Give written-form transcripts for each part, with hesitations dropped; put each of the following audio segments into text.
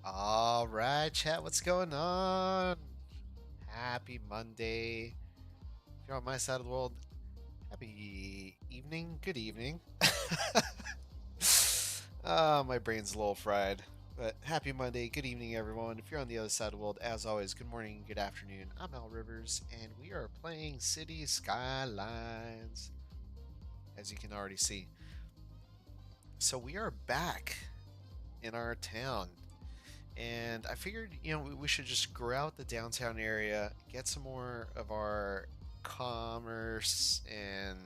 All right, chat, what's going on? Happy Monday. If you're on my side of the world, happy evening, good evening. My brain's a little fried, but happy Monday, good evening, everyone. If you're on the other side of the world, as always, good morning, good afternoon. I'm Al Rivers, and we are playing City Skylines, as you can already see. So we are back in our town. And I figured, we should just grow out the downtown area, get some more of our commerce and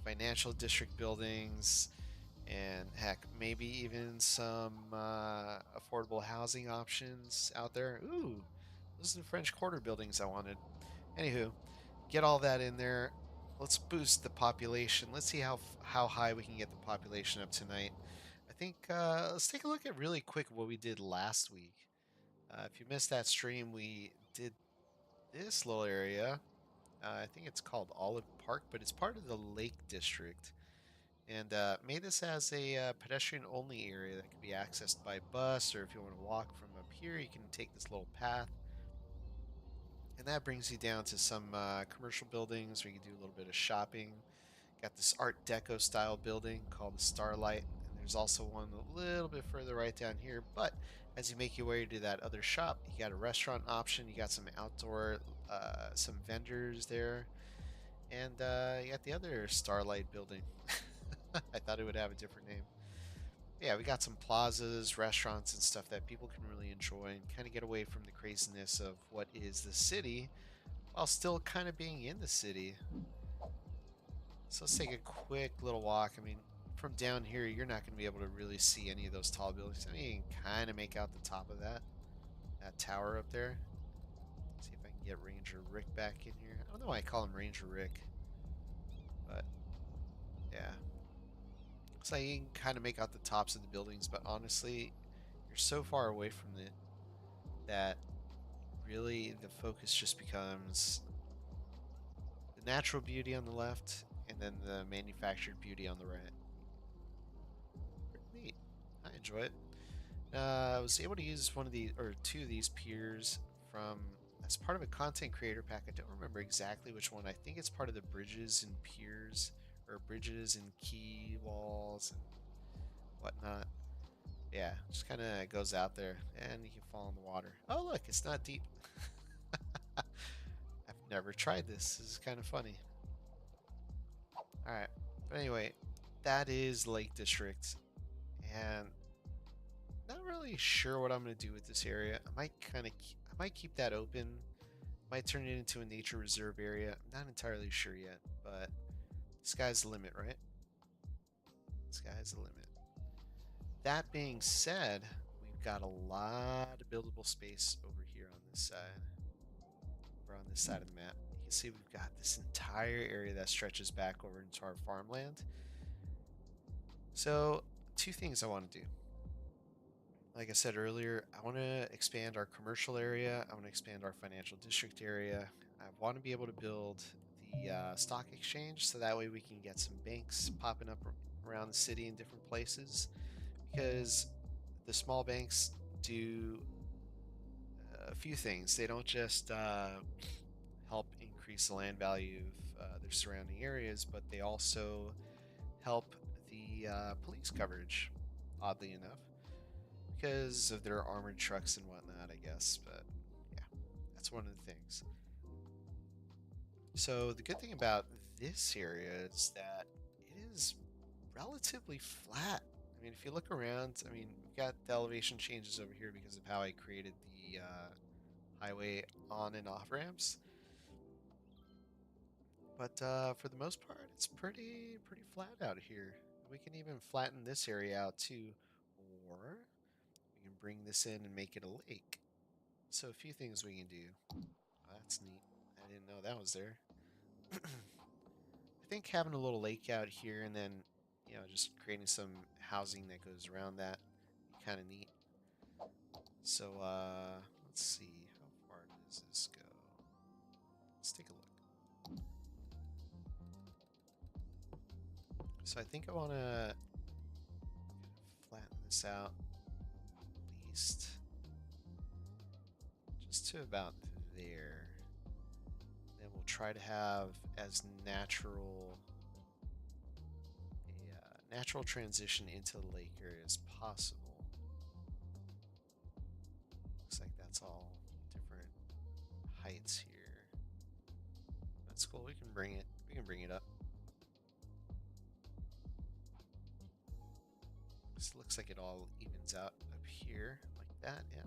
financial district buildings, and heck, maybe even some affordable housing options out there. Ooh, those are the French Quarter buildings I wanted. Anywho, get all that in there. Let's boost the population. Let's see how high we can get the population up tonight. I think let's take a look at really quick what we did last week. If you missed that stream, we did this little area. I think it's called Olive Park, but it's part of the Lake District. And made this as a pedestrian-only area that can be accessed by bus, or if you want to walk from up here, you can take this little path. And that brings you down to some commercial buildings where you can do a little bit of shopping. Got this Art Deco style building called the Starlight, and there's also one a little bit further right down here. But as you make your way to that other shop, you got a restaurant option, you got some outdoor, some vendors there, and you got the other Starlight building. I thought it would have a different name. Yeah, we got some plazas, restaurants, and stuff that people can really enjoy and kind of get away from the craziness of what is the city while still kind of being in the city. So let's take a quick little walk. I mean, from down here, you're not going to be able to really see any of those tall buildings. I mean, you can kind of make out the top of that tower up there. See if I can get Ranger Rick back in here. I don't know why I call him Ranger Rick, but yeah. So you can kind of make out the tops of the buildings, but honestly, you're so far away from it that really the focus just becomes the natural beauty on the left and then the manufactured beauty on the right. Pretty neat. I enjoy it. I was able to use one of these or two of these piers from as part of a content creator pack. I don't remember exactly which one. I think it's part of the bridges and piers or bridges and quay walls and whatnot. Yeah, just kind of goes out there and you can fall in the water. Oh, look, it's not deep. I've never tried this. This is kind of funny. All right, but anyway, that is Lake District, and not really sure what I'm gonna do with this area. I might keep that open. Might turn it into a nature reserve area. I'm not entirely sure yet, but sky's the limit, right? Sky's the limit. That being said, we've got a lot of buildable space over here on this side. Over on this side of the map. You can see we've got this entire area that stretches back over into our farmland. So, two things I want to do. Like I said earlier, I want to expand our commercial area. I want to expand our financial district area. I want to be able to build the stock exchange so that way we can get some banks popping up around the city in different places, because the small banks do a few things. They don't just help increase the land value of their surrounding areas, but they also help the police coverage, oddly enough, because of their armored trucks and whatnot, I guess. But yeah, that's one of the things. So the good thing about this area is that it is relatively flat. I mean, if you look around, I mean, we've got the elevation changes over here because of how I created the highway on and off ramps. But for the most part, it's pretty flat out here. We can even flatten this area out too, or we can bring this in and make it a lake. So a few things we can do. Oh, that's neat. I didn't know that was there. I think having a little lake out here and then, just creating some housing that goes around that be kind of neat. So, let's see. How far does this go? Let's take a look. So I think I want to flatten this out at least just to about there. Then we'll try to have as natural a natural transition into the lake area as possible. Looks like that's all different heights here. That's cool. We can bring it. We can bring it up. This looks like it all evens out up here like that. Yeah.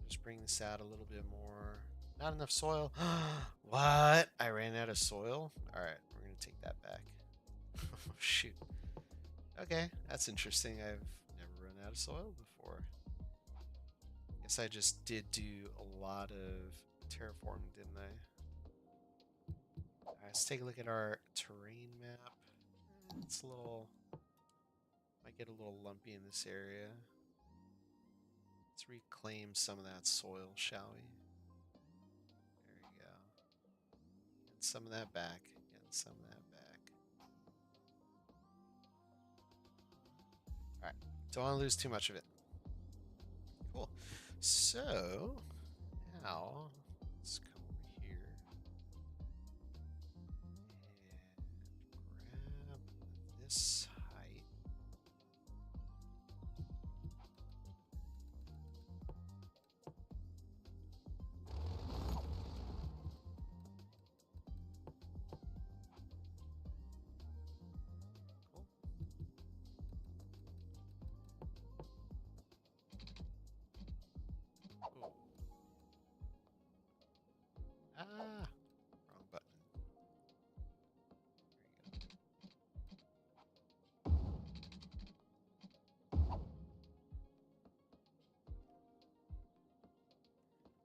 Just bring this out a little bit more. Not enough soil. What? I ran out of soil? Alright, we're going to take that back. Oh, shoot. Okay, that's interesting. I've never run out of soil before. Guess I just did do a lot of terraforming, didn't I? Alright, let's take a look at our terrain map. It's a little... might get a little lumpy in this area. Let's reclaim some of that soil, shall we? There we go. Get some of that back. Get some of that back. Alright. Don't want to lose too much of it. Cool. So, now, let's come over here and grab this height. Ah, wrong button.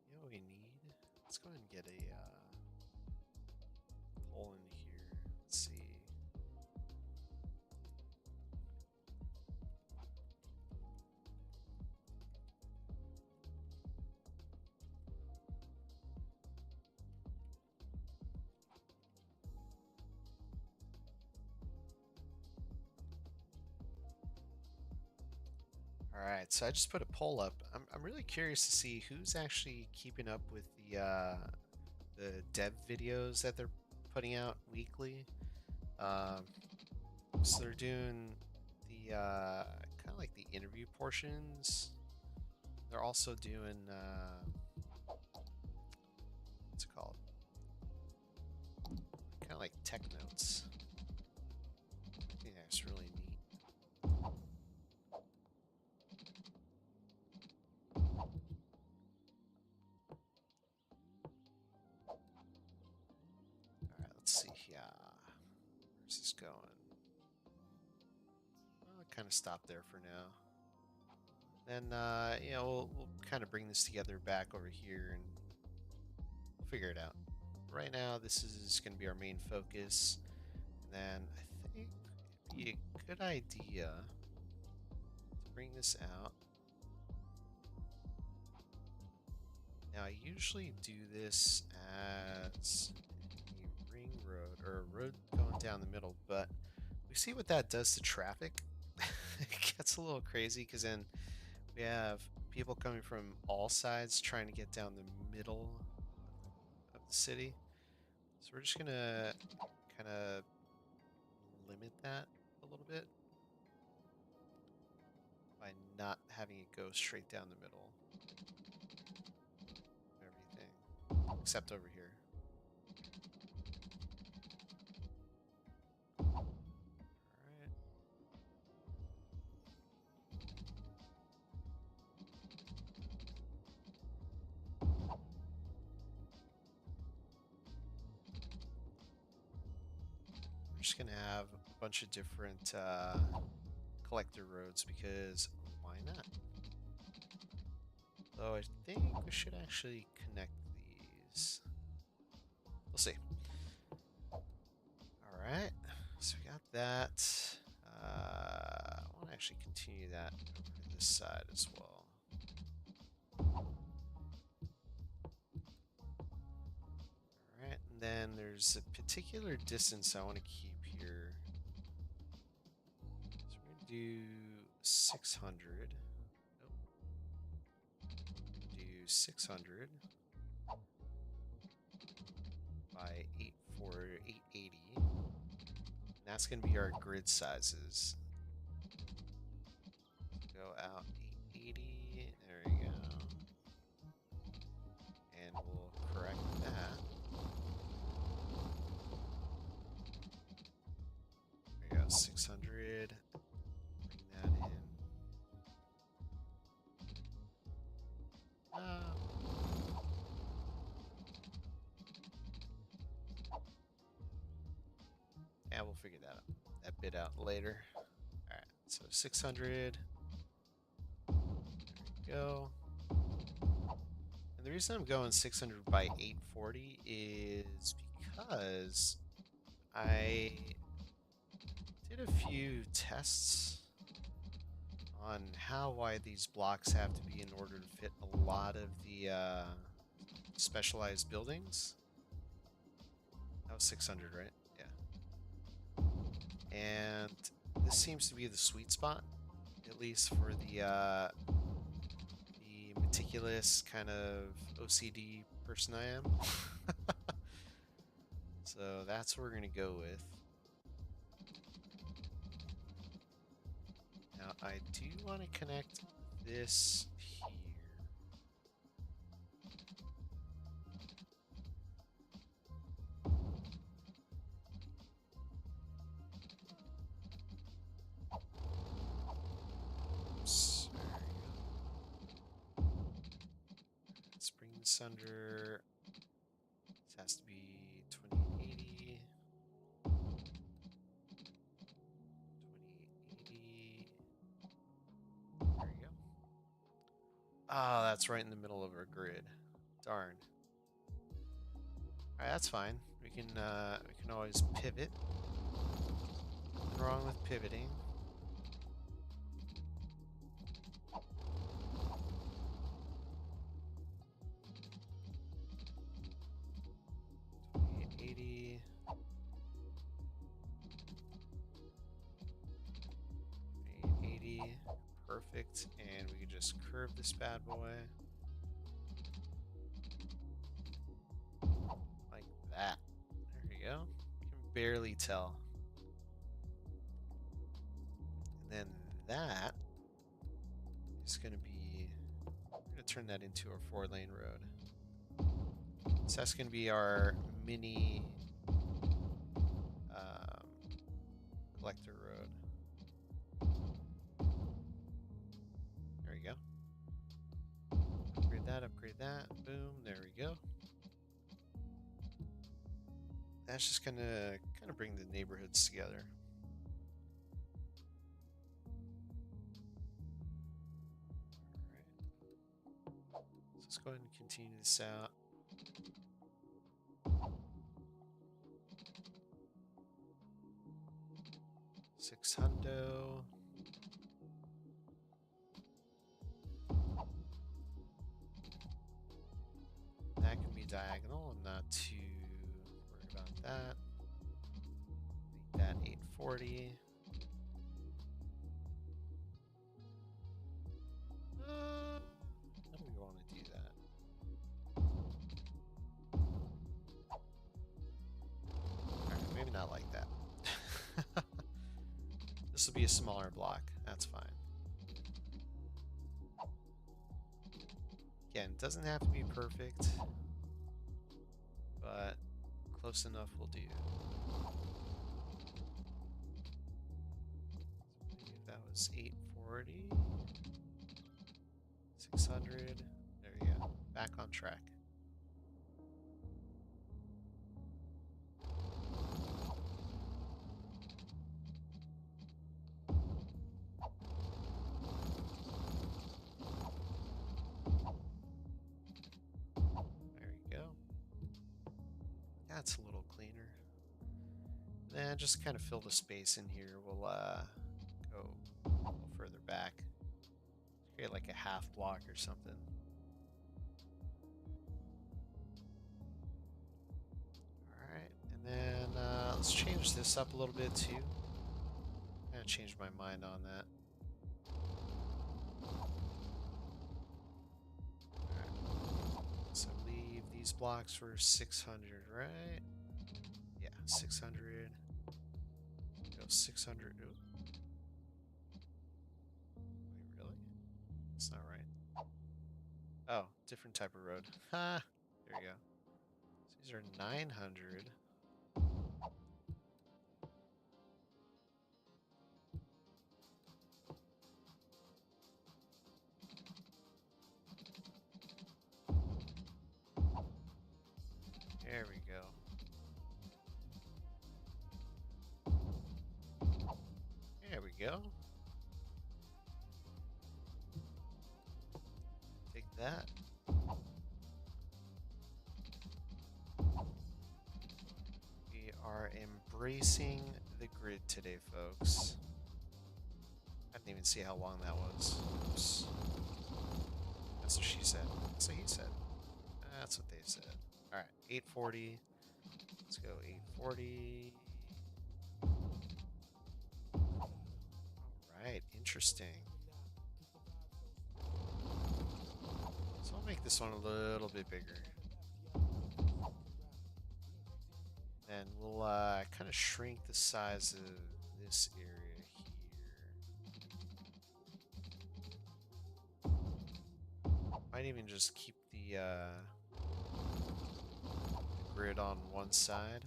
You know what we need? Let's go ahead and get a hole in here. Let's see. Alright, so I just put a poll up. I'm really curious to see who's actually keeping up with the dev videos that they're putting out weekly. So they're doing the kind of like the interview portions. They're also doing what's it called? Kind of like tech notes. I think that's really neat. Where's this going? I'll kind of stop there for now. Then, we'll kind of bring this together back over here and we'll figure it out. Right now, this is going to be our main focus. And then I think it'd be a good idea to bring this out. Now, I usually do this as a ring road, or a road going down the middle, but we see what that does to traffic. It gets a little crazy because then we have people coming from all sides trying to get down the middle of the city. So we're just going to kind of limit that a little bit by not having it go straight down the middle. Everything. Except over here. Alright. just gonna have a bunch of different collector roads because why not? Though I think we should actually connect these. We'll see. Alright, so we got that. I want to actually continue that over this side as well. Alright, and then there's a particular distance I want to keep here. So we're going to do 600. Nope. Do 600 by 880. And that's going to be our grid sizes. Go out 880. There we go. And we'll correct that. There we go, 600. Bring that in. Yeah, we'll figure that bit out later. Alright, so 600. There we go. And the reason I'm going 600 by 840 is because I did a few tests on how wide these blocks have to be in order to fit a lot of the specialized buildings. That was 600, right? Yeah. And this seems to be the sweet spot, at least for the meticulous kind of OCD person I am. So that's what we're gonna go with. Now I do want to connect this here. Oops, there we go. Let's bring this under. This has to be 2880. 2880. There we go. Ah, that's right in the middle of our grid. Darn. Alright, that's fine. We can always pivot. Nothing wrong with pivoting. Perfect, and we can just curve this bad boy like that. There you go. You can barely tell. And then that is going to be, we're going to turn that into a 4-lane road. So that's going to be our mini collector road. There we go. Upgrade that. Boom, there we go. That's just gonna kind of bring the neighborhoods together. Alright. So let's go ahead and continue this out. $600. That can be diagonal. I'm not too worried about that. Make that 840. How do we want to do that? Alright, maybe not like that. This will be a smaller block. That's fine. Again, it doesn't have to be perfect, but close enough will do. So if that was 840, 600, there you go. Back on track. That's a little cleaner. Then just kind of fill the space in here. We'll go a little further back. Create like a half block or something. Alright, and then let's change this up a little bit too. I'm gonna change my mind on that. Alright, so leave these blocks for 600, right? Yeah, 600. Go 600. Ooh. Wait, really? That's not right. Oh, different type of road. Ha! There you go. So these are 900. There we go. There we go. Take that. We are embracing the grid today, folks. I didn't even see how long that was. Oops. That's what she said. That's what he said. That's what they said. Alright, 840. Let's go 840. Alright, interesting. So I'll make this one a little bit bigger. And we'll kind of shrink the size of this area here. Might even just keep the grid on one side.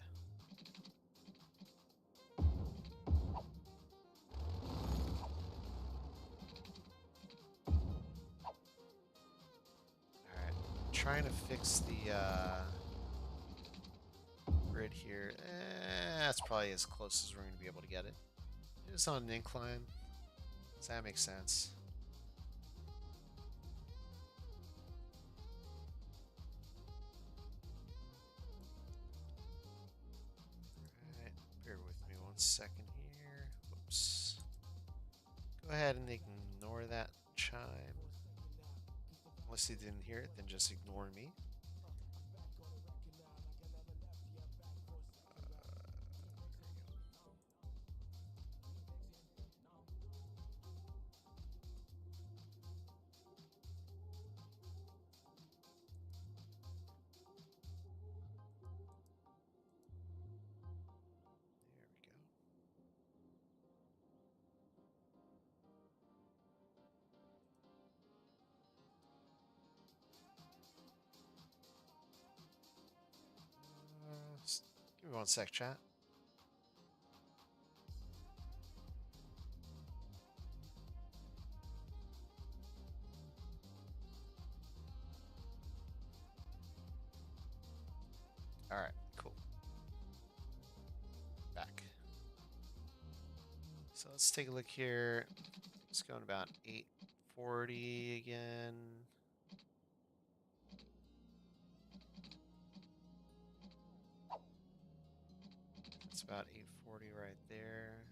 Alright, trying to fix the grid here. That's probably as close as we're going to be able to get it. It's on an incline. Does that make sense? Alright, bear with me 1 second here. Whoops. Go ahead and ignore that chime. Unless you didn't hear it, then just ignore me. Give me 1 sec, chat. Alright, cool. Back. So let's take a look here. It's going about 840 again. It's about 840 right there.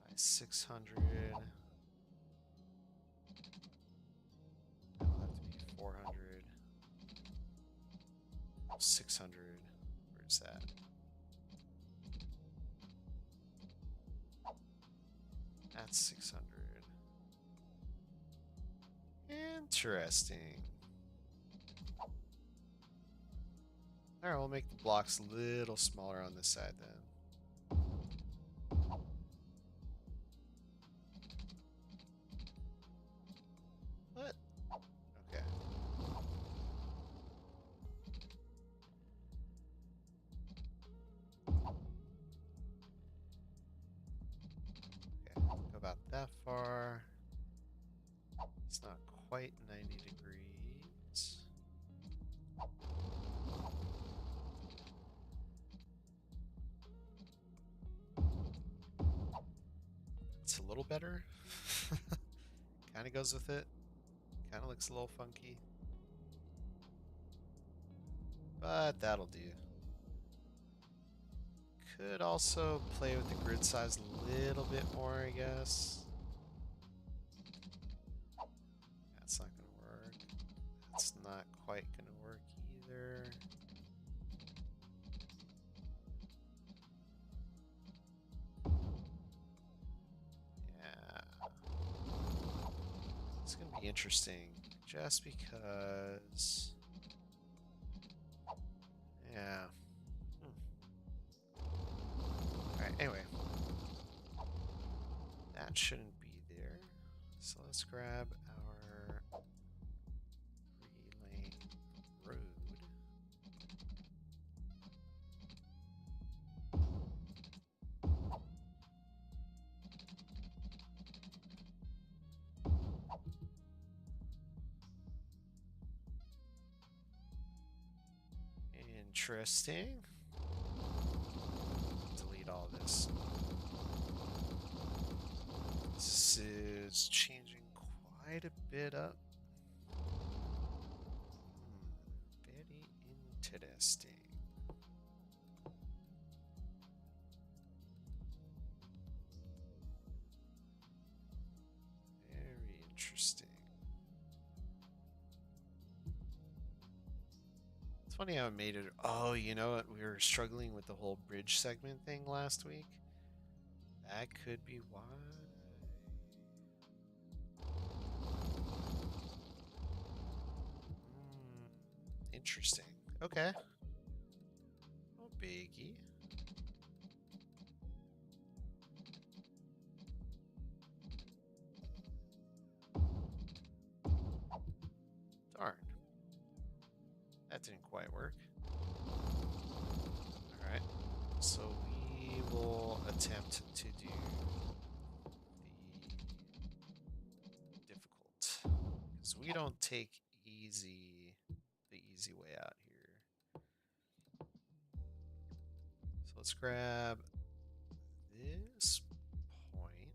By 600. That'll have to be 400. 600. Where's that? That's 600. Interesting. Alright, we'll make the blocks a little smaller on this side then. What? Okay. Okay, go about that far. It's not quite 90 degrees. It's a little better. Kind of goes with it. Kind of looks a little funky. but that'll do. Could also play with the grid size a little bit more, I guess. That's not going to work. That's not quite going to work either. Yeah. It's going to be interesting just because. Yeah. Alright, anyway. That shouldn't be there. So let's grab our 3-lane road. Interesting. Delete all this. This is changing quite a bit up. Very interesting. Very interesting. It's funny how it made it. Oh, you know what? We were struggling with the whole bridge segment thing last week. That could be why. Interesting. Okay. Oh, biggie. Darn. That didn't quite work. Alright. So we will attempt to do the difficult. Because we don't take the easy way out here. So let's grab this point.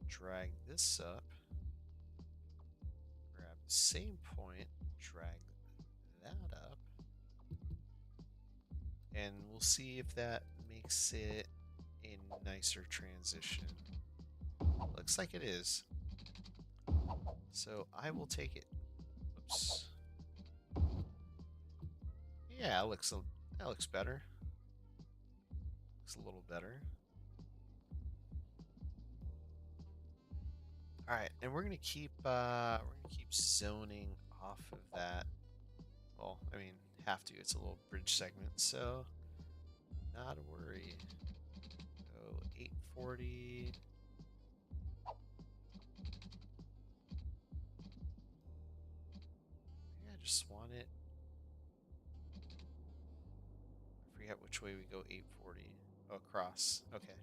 And drag this up. Grab the same point, drag that up, and we'll see if that makes it a nicer transition. Looks like it is. So I will take it. Oops. Yeah, that looks better. Looks a little better. All right, and we're gonna keep zoning off of that. Well, I mean, have to. It's a little bridge segment, so not a worry. Go 840. Maybe I just want it. I forget which way we go 840. Oh, across. Okay.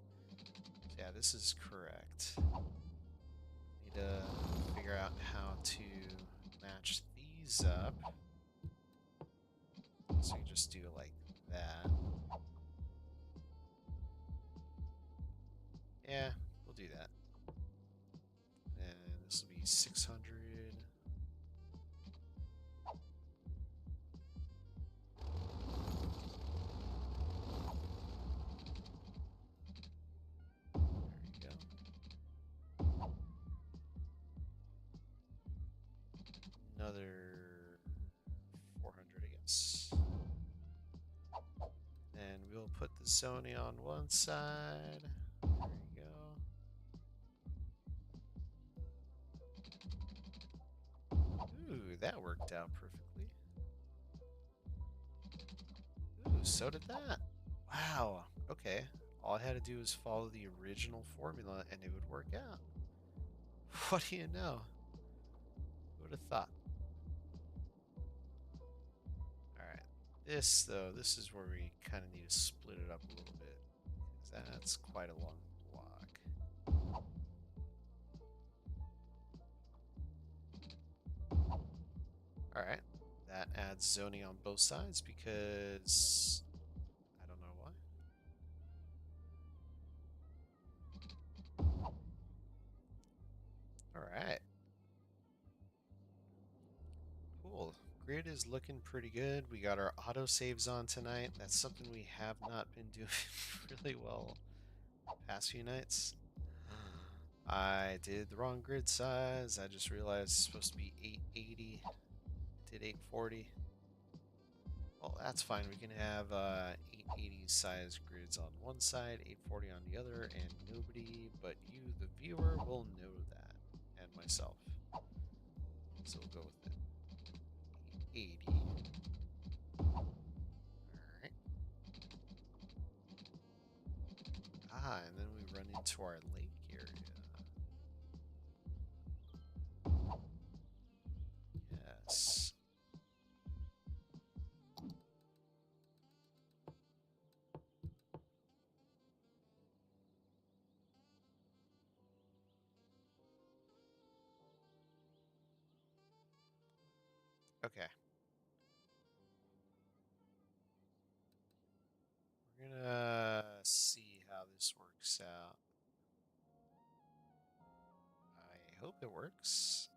So yeah, this is correct. Need to figure out how to match these up. So you just do it like that. Yeah, we'll do that. And this will be 600. There you go. Another 400, I guess. And we'll put the zoning on one side. There you go. Ooh, that worked out perfectly. Ooh, so did that. Wow. Okay. All I had to do was follow the original formula and it would work out. What do you know? Who would have thought? Alright. This, though, this is where we kind of need to split it up a little bit. Because that's quite a long block. Alright. That adds zoning on both sides because I don't know why. Alright. grid is looking pretty good. We got our auto saves on tonight. That's something we have not been doing really well past few nights. I did the wrong grid size. I just realized it's supposed to be 880. Did 840. Well, that's fine. We can have 880 size grids on one side, 840 on the other, and nobody but you, the viewer, will know that, and myself. So we'll go with it. 880. Alright. And then we run into our lake area. Yes. Okay. We're gonna see how this works out. I hope it works.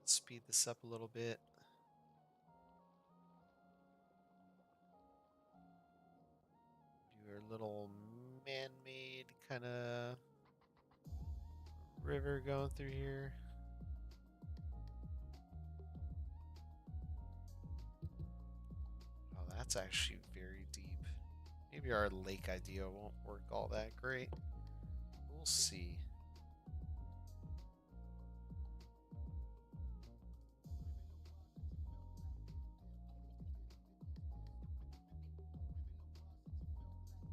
Speed this up a little bit. Do a little man-made kind of river going through here. Oh, that's actually very deep. Maybe our lake idea won't work all that great. We'll see.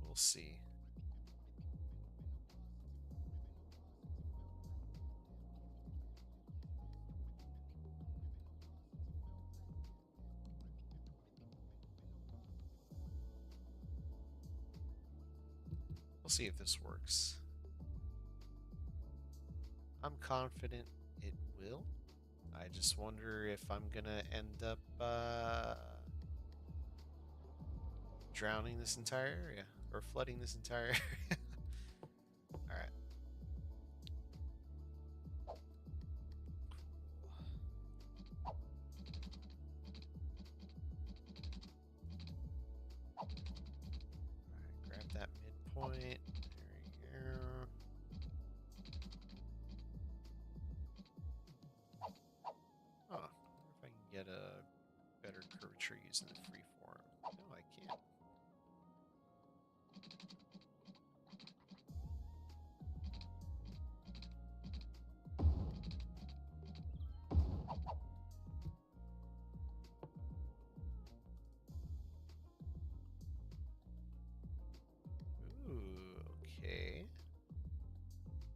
We'll see. We'll see if this works. I'm confident it will. I just wonder if I'm gonna end up drowning this entire area or flooding this entire area. All right. All right, grab that midpoint. There you go. Oh, I wonder if I can get a better curvature using the freeform. No, I can't. Ooh, okay.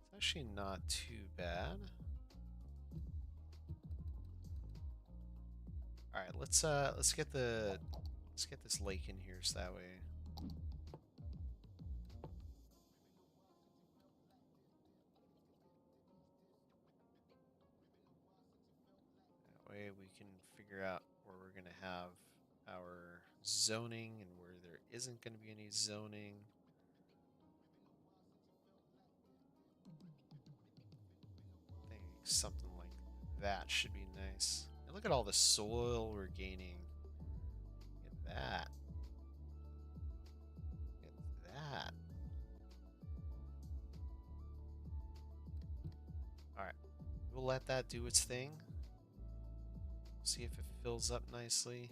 It's actually not too bad. All right, let's get this lake in here so that way. That way we can figure out where we're gonna have our zoning and where there isn't gonna be any zoning. I think something like that should be nice. And look at all the soil we're gaining. Look at that. Look at that. Alright. We'll let that do its thing. See if it fills up nicely.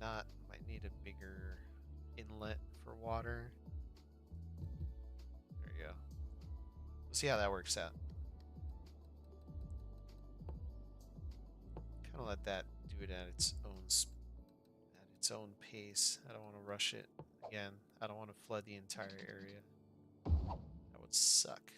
Might need a bigger inlet for water. There you go. We'll see how that works out. Kind of let that do it at its own pace. I don't want to rush it. Again, I don't want to flood the entire area. That would suck.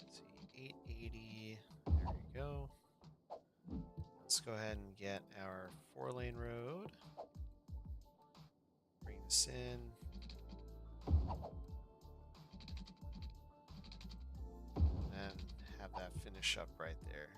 Let's see, 880. There we go. Let's go ahead and get our 4-lane road. this in. And have that finish up right there.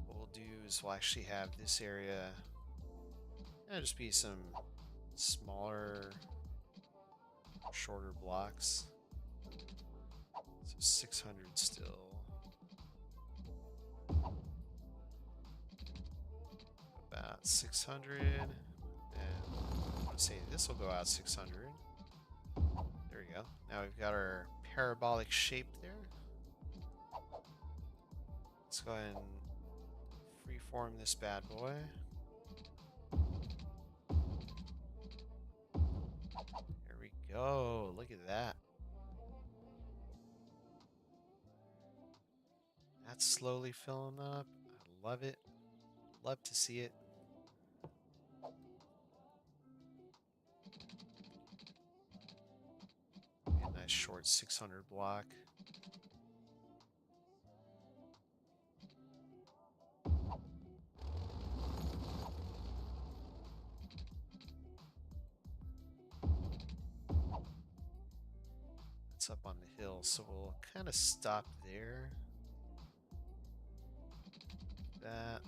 What we'll do is we'll actually have this area, it'll just be some smaller, shorter blocks. So 600 still. About 600. And I want to say this will go out 600. There we go. Now we've got our parabolic shape there. Let's go ahead and freeform this bad boy. There we go. Look at that. That's slowly filling up. I love it. Love to see it. A nice short 600 block. It's up on the hill, so we'll kind of stop there. That.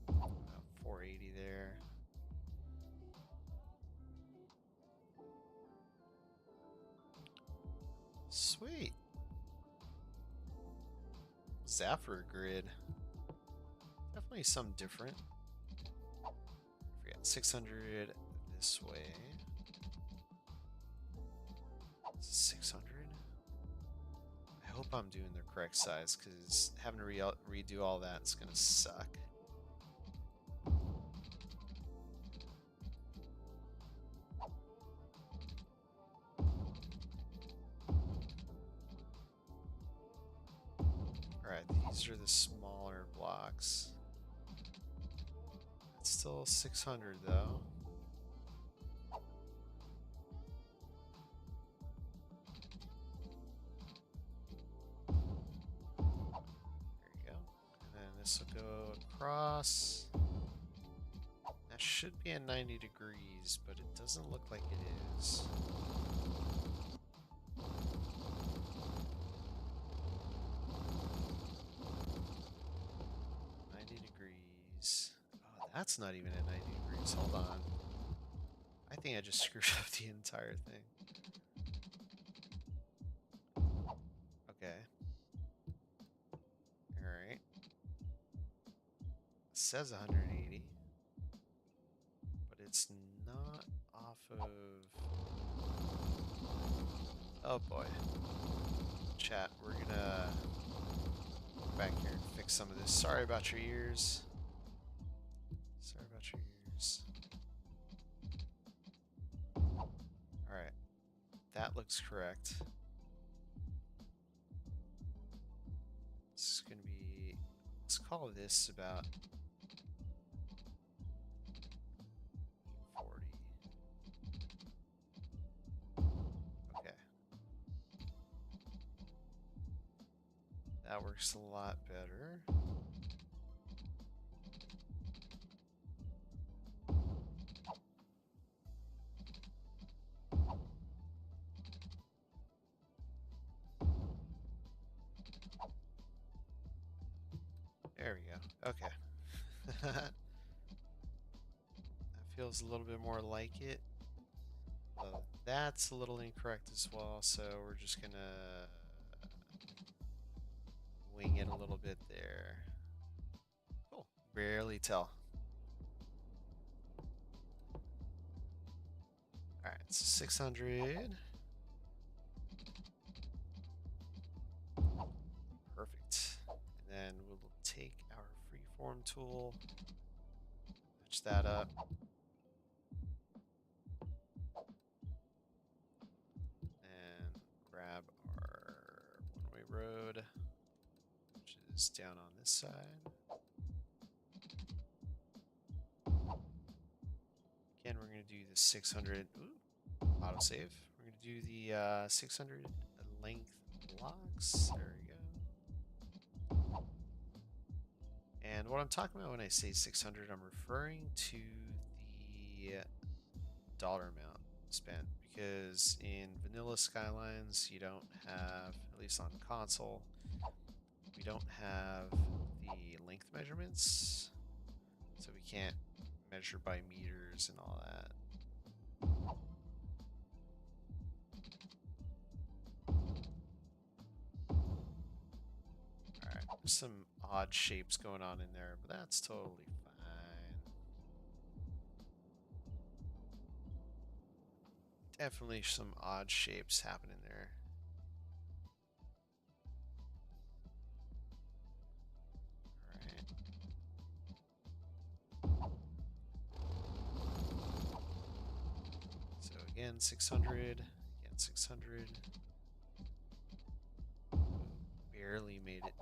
About 480 there. Sweet. Zaffer grid. Definitely something different. Forget 600 this way. 600. I hope I'm doing the correct size because having to redo all that is gonna suck. Alright, these are the smaller blocks. It's still 600 though. This will go across. That should be at 90 degrees, but it doesn't look like it is. Oh, that's not even at 90 degrees. Hold on. I think I just screwed up the entire thing. Okay. Alright. It says 180. But it's not off of... Oh boy. Chat, we're gonna go back here and fix some of this. Sorry about your ears. Sorry about your ears. Alright. That looks correct. This is gonna be... Let's call this about... 40. Okay. That works a lot better. There we go. Okay. That feels a little bit more like it. That's a little incorrect as well, so we're just gonna wing it a little bit there. Cool. Barely tell. Alright, so 600. Perfect. And then we'll take our freeform tool, match that up. And grab our one-way road, which is down on this side. Again, we're going to do the 600. Ooh, autosave. We're gonna do the 600 length blocks. There we go. And what I'm talking about when I say 600, I'm referring to the dollar amount spent, because in vanilla Skylines you don't have, at least on console, we don't have the length measurements, so we can't measure by meters and all that. Alright, there's some odd shapes going on in there, but that's totally fine. Definitely some odd shapes happening there. So again, 600, again 600. Barely made it.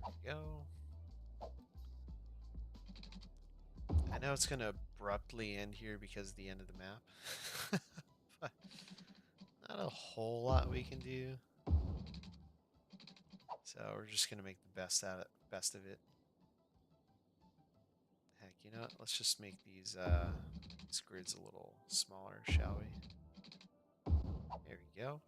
There we go. I know it's gonna abruptly end here because of the end of the map. But not a whole lot we can do. So we're just gonna make the best of it. Heck, you know what? Let's just make these grids a little smaller, shall we? There we go.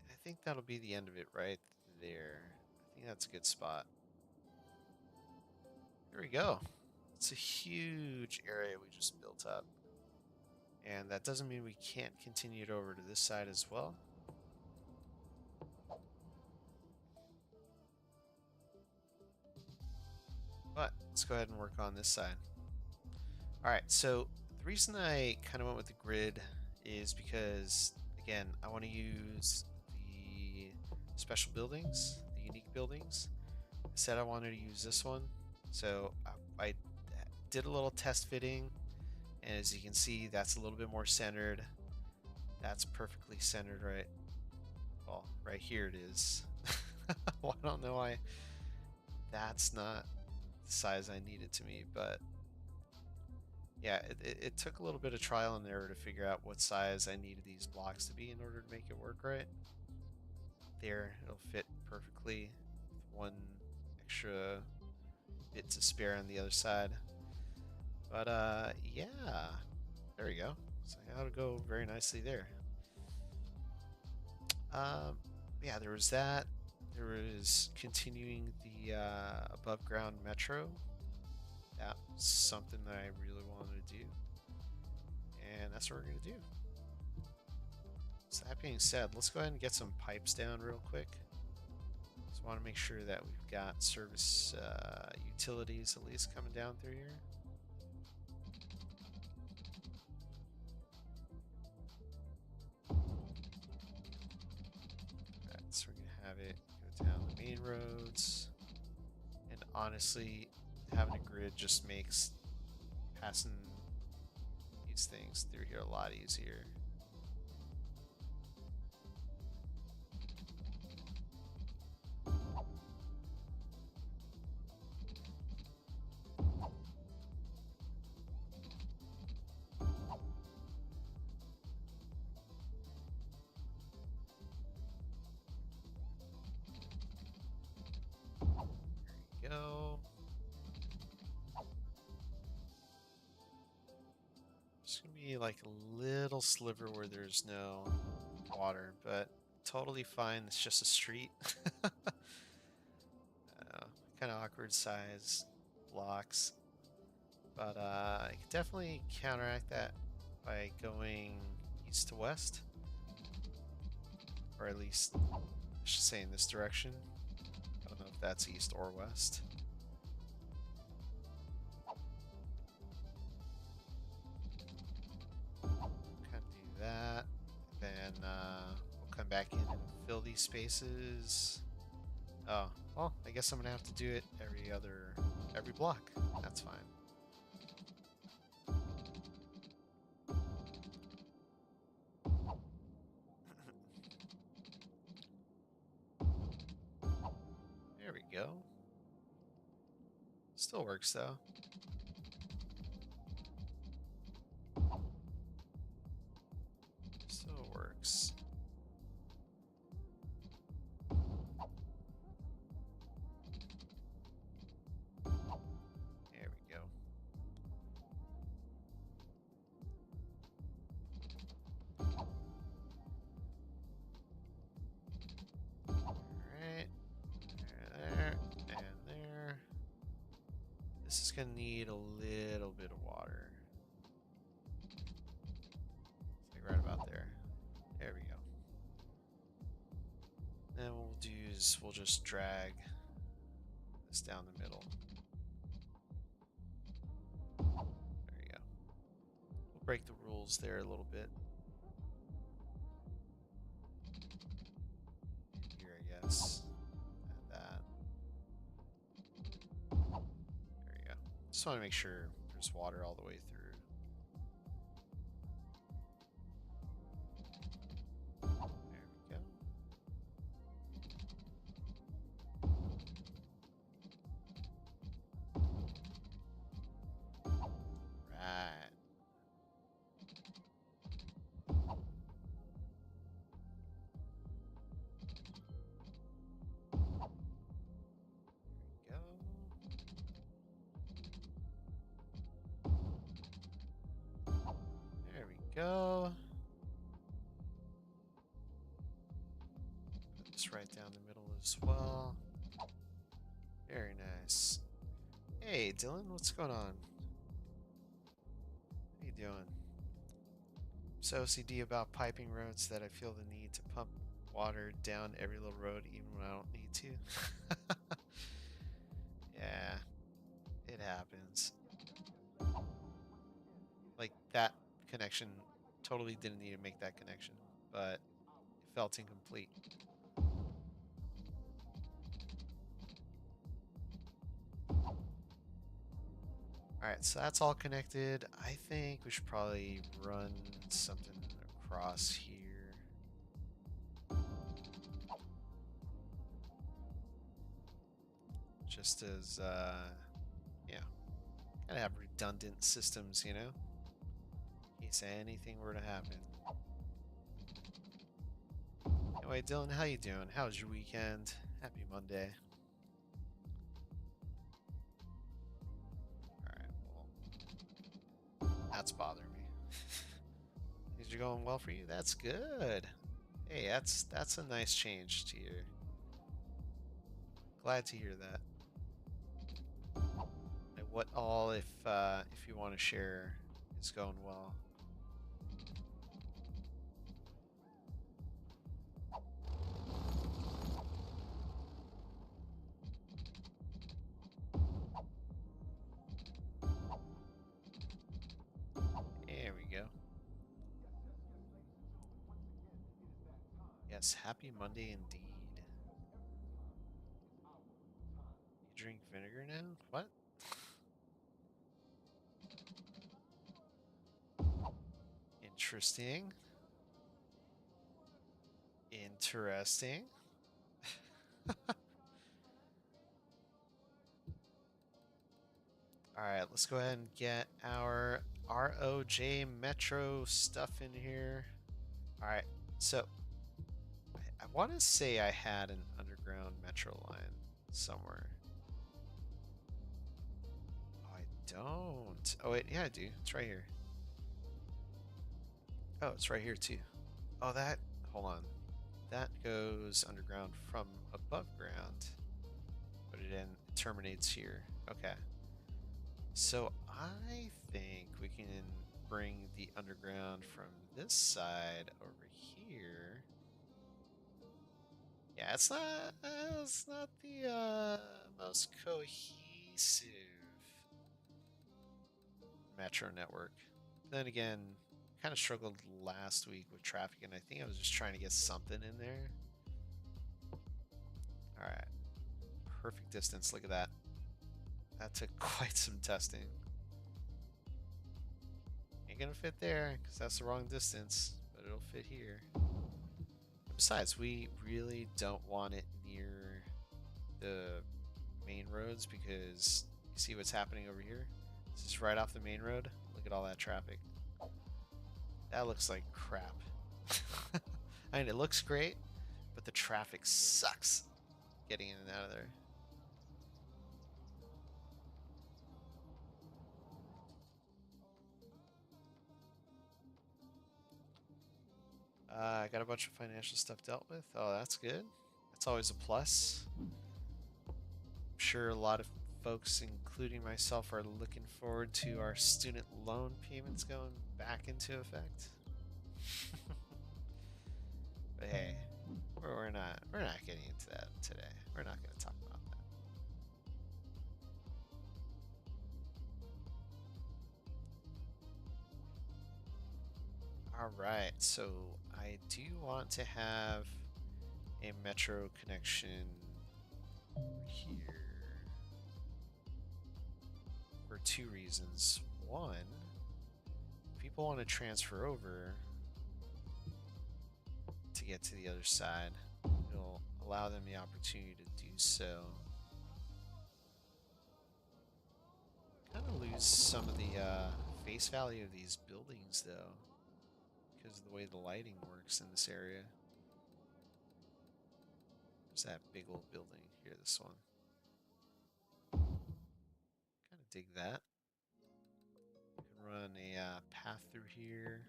I think that'll be the end of it right there. I think that's a good spot. There we go. It's a huge area we just built up. And that doesn't mean we can't continue it over to this side as well. But let's go ahead and work on this side. Alright, so the reason I kind of went with the grid is because, again, I want to use the special buildings, the unique buildings. I said I wanted to use this one, so I did a little test fitting, and as you can see, that's a little bit more centered. That's perfectly centered, right? Well, right here it is. Well, I don't know why that's not the size I needed to be, but yeah, it took a little bit of trial and error to figure out what size I needed these blocks to be in order to make it work right. There, it'll fit perfectly with one extra bit to spare on the other side. But yeah, there we go. So that'll go very nicely there. Yeah, there was that. There was continuing the above ground metro. That was something that I really wanted to do, and that's what we're gonna do. So that being said, let's go ahead and get some pipes down real quick. Just want to make sure that we've got service utilities at least coming down through here. Alright, so we're gonna have it go down the main roads, and honestly, having a grid just makes passing these things through here a lot easier. There you go. There's gonna be like a little sliver where there's no water, but totally fine. It's just a street. Kind of awkward size blocks, but I could definitely counteract that by going east to west, or at least I should say in this direction. I don't know if that's east or west. Kind of do that. Then we'll come back in and fill these spaces. Oh, well, I guess I'm gonna have to do it every block. That's fine. There we go. Still works though. Still works. There we go. Alright. There, and there. This is gonna need a little bit of water. Like right about there. There we go. Then what we'll do is we'll just drag this down the middle. There you go. We'll break the rules there a little bit. Here, I guess. Add that. There you go. Just want to make sure there's water all the way through. There we go. Right. There we go. There we go. Put this right down the middle as well. Very nice. Hey, Dylan, what's going on? How you doing? So OCD about piping roads that I feel the need to pump water down every little road even when I don't need to. Yeah, it happens. Like that connection totally didn't need to make that connection, but it felt incomplete. Alright, so that's all connected. I think we should probably run something across here. Just as, yeah, gotta have redundant systems, you know? In case anything were to happen. Anyway, Dylan, how you doing? How was your weekend? Happy Monday. Alright, well, that's bothering me. Things are going well for you? That's good. Hey, that's a nice change to your... Glad to hear that. And what all, if you want to share, is going well? There we go. Yes, happy Monday indeed. You drink vinegar now? What? Interesting. Interesting. Alright, let's go ahead and get our ROJ Metro stuff in here. Alright, so I want to say I had an underground metro line somewhere. Oh, I don't. Oh, wait, yeah, I do. It's right here. Oh, it's right here too. Oh, that, hold on. That goes underground from above ground. Put it in, it terminates here. Okay. So I think we can bring the underground from this side over here. Yeah, it's not the most cohesive metro network. Then again, kind of struggled last week with traffic, and I think I was just trying to get something in there. All right. perfect distance. Look at that. That took quite some testing. Ain't gonna fit there because that's the wrong distance, but it'll fit here. Besides, we really don't want it near the main roads because you see what's happening over here? This is right off the main road. Look at all that traffic. That looks like crap. I mean, it looks great, but the traffic sucks getting in and out of there. I got a bunch of financial stuff dealt with. Oh, that's good. That's always a plus. I'm sure a lot of folks, including myself, are looking forward to our student loan payments going back into effect. But hey, we're not getting into that today. We're not going to talk about that. All right, so I do want to have a metro connection here for two reasons. One, people want to transfer over to get to the other side. It'll allow them the opportunity to do so. Kind of lose some of the face value of these buildings though, because of the way the lighting works in this area. There's that big old building here, this one. Kind of dig that. You can run a path through here.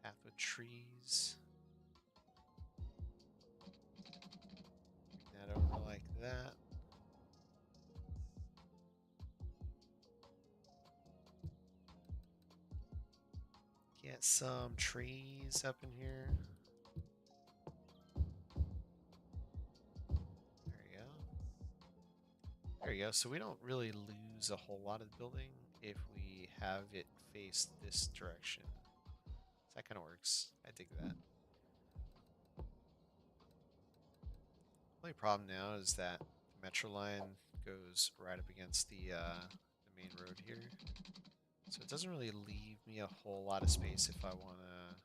Path with trees. Bring that over like that. Get some trees up in here. There we go. There we go. So we don't really lose a whole lot of the building if we have it face this direction. So that kind of works. I dig that. Only problem now is that the metro line goes right up against the main road here. So it doesn't really leave me a whole lot of space if I want to,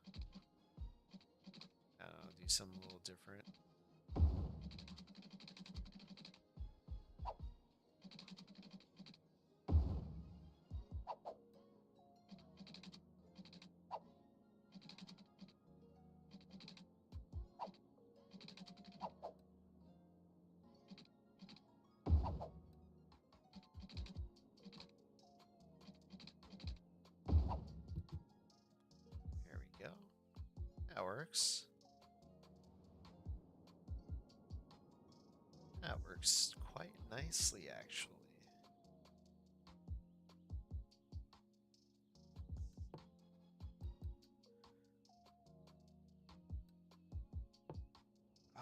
I don't know, do something a little different. There we go. That works. That works quite nicely, actually.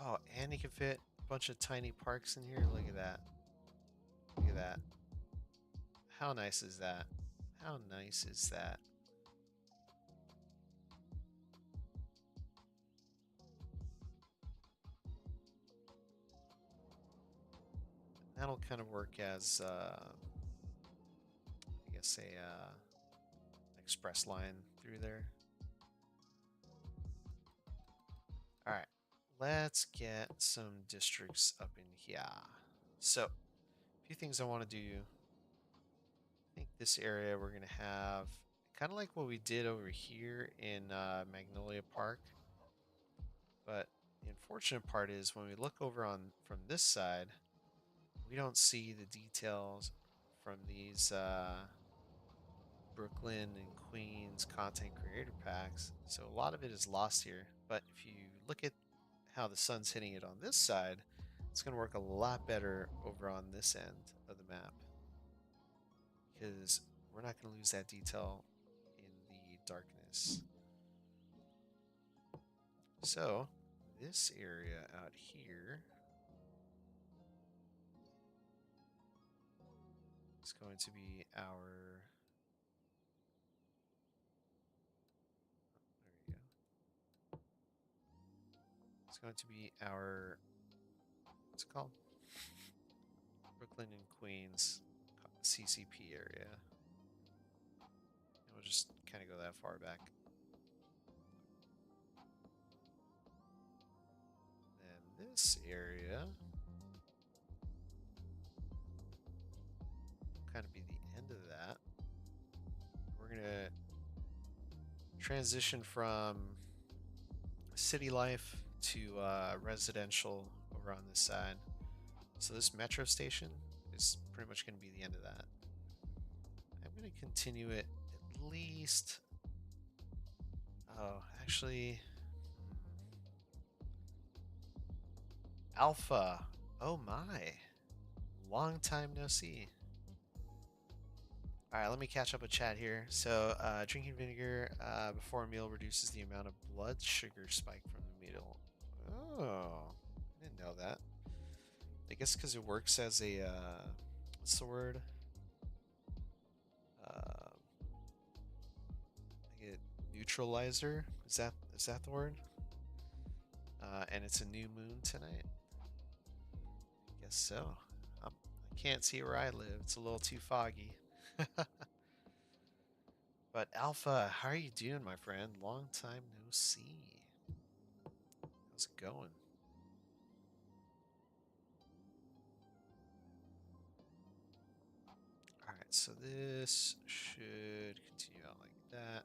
Oh, and you can fit a bunch of tiny parks in here. Look at that. Look at that. How nice is that? How nice is that? That'll kind of work as, I guess, a express line through there. All right, let's get some districts up in here. So, a few things I want to do. I think this area we're going to have kind of like what we did over here in Magnolia Park. But the unfortunate part is when we look over on from this side, we don't see the details from these Brooklyn and Queens content creator packs. So a lot of it is lost here. But if you look at how the sun's hitting it on this side, it's going to work a lot better over on this end of the map. Because we're not going to lose that detail in the darkness. So this area out here is going to be our... There we go. going to be our, what's it called? Brooklyn and Queens CCP area. And we'll just kind of go that far back. Then this area will kind of be the end of that. We're going to transition from city life to residential over on this side. So this metro station is pretty much going to be the end of that. I'm going to continue it at least. Oh, actually, Alpha. Oh my, long time no see. All right, let me catch up with chat here. So, drinking vinegar before a meal reduces the amount of blood sugar spike from the meal. Oh, I didn't know that. I guess because it works as a what's the word? Like a neutralizer. Is that the word? And it's a new moon tonight. I guess so. I can't see where I live. It's a little too foggy. But Alpha, how are you doing, my friend? Long time no see. How's it going? Alright, so this should continue out like that.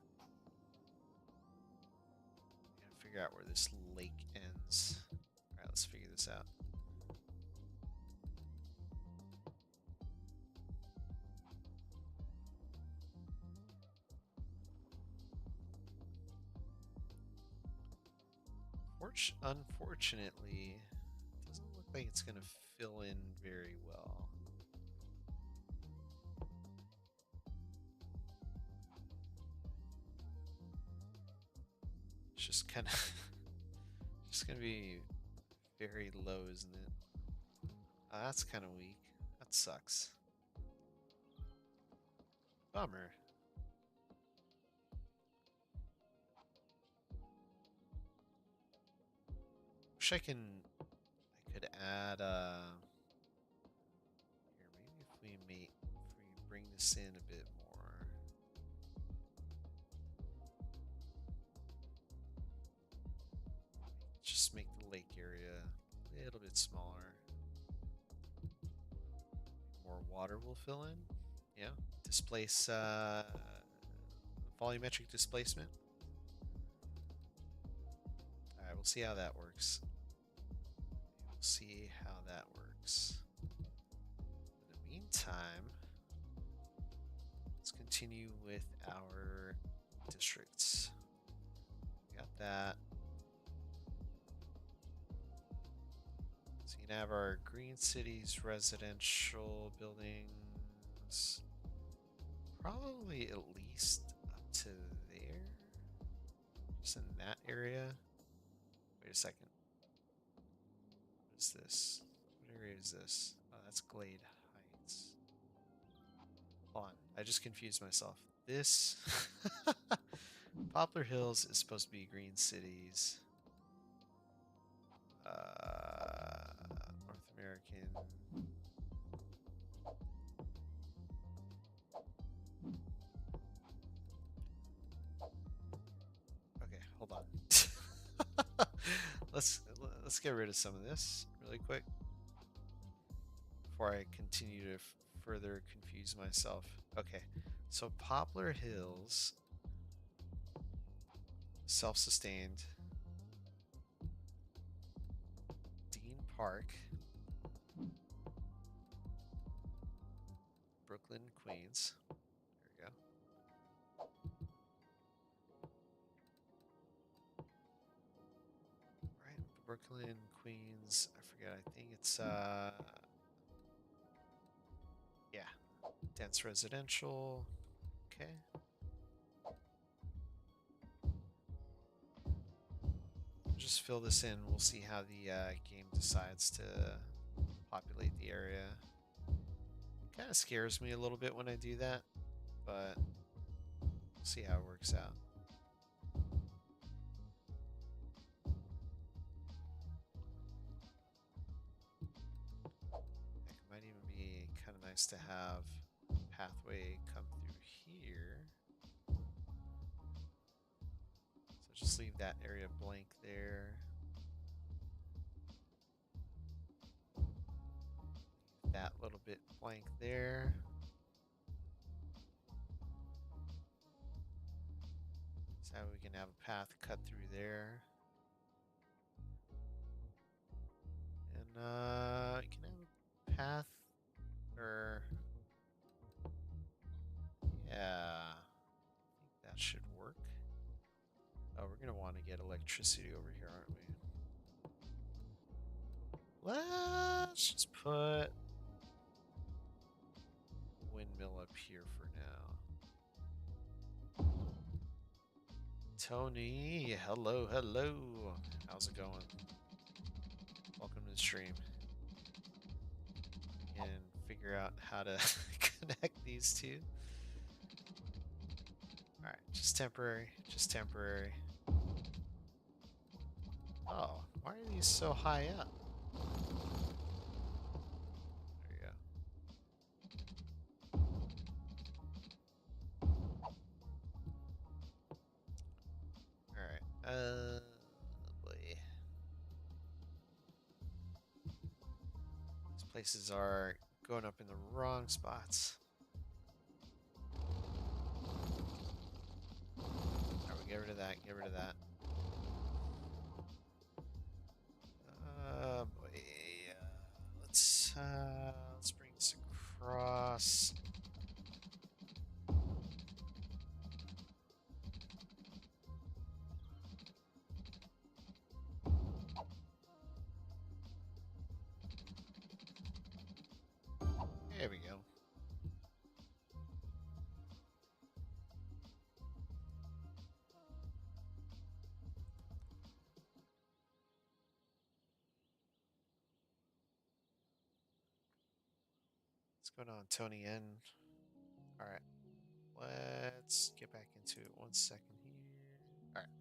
Gotta figure out where this lake ends. Alright, let's figure this out. Unfortunately, it doesn't look like it's going to fill in very well. It's just kind of just going to be very low, isn't it? That's kind of weak. That sucks. Bummer. Wish I could add here, maybe if we bring this in a bit more. Just make the lake area a little bit smaller. More water will fill in. Yeah. Displace volumetric displacement. Alright, we'll see how that works. We'll see how that works. In the meantime, let's continue with our districts. We got that. So you can have our green cities, residential buildings, probably at least up to there. Just in that area. Wait a second. What is this? What area is this? Oh, that's Glade Heights. Hold on. I just confused myself. This Poplar Hills is supposed to be green cities. North American. Okay, hold on. let's get rid of some of this really quick before I continue to further confuse myself. Okay, so Poplar Hills, self-sustained. Dean Park, Brooklyn, Queens. There we go. Right, Brooklyn, Queens. I forget. I think it's yeah, dense residential. Okay. Just fill this in. We'll see how the game decides to populate the area. Kind of scares me a little bit when I do that, but we'll see how it works out. nice to have pathway come through here. So just leave that area blank there. That little bit blank there. So we can have a path cut through there. And you can have a path or yeah, I think that should work. Oh, we're gonna want to get electricity over here, aren't we? Let's just put windmill up here for now. Tony, hello, hello. How's it going? Welcome to the stream. And figure out how to connect these two. Alright, just temporary, just temporary. Oh, why are these so high up? There you go. Alright, boy. These places are going up in the wrong spots. Alright, we get rid of that, get rid of that. Boy, let's bring this across. There we go. What's going on, Tony N? All right, let's get back into it 1 second here. All right,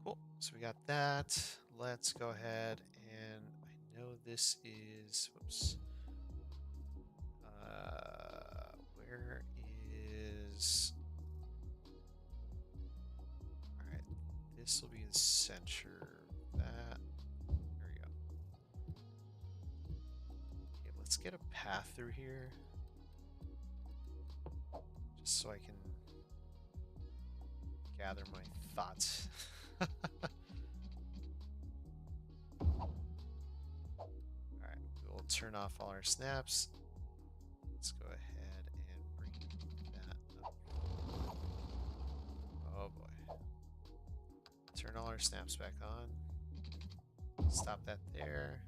cool. So we got that. Let's go ahead and I know this is, whoops. Where is, all right, this will be the center of that. There we go. Okay, let's get a path through here. Just so I can gather my thoughts. Alright, we'll turn off all our snaps. Let's go ahead and bring that up. Oh boy. Turn all our snaps back on. Stop that there.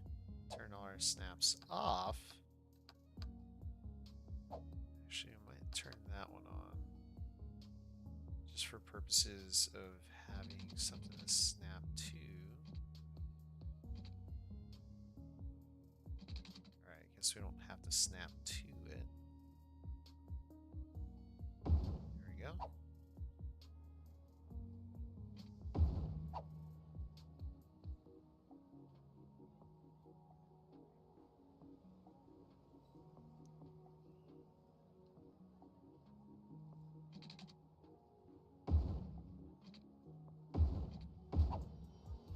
Turn all our snaps off. Actually, I might turn that one on. Just for purposes of having something to snap to. Alright, I guess we don't have to snap to it. There we go.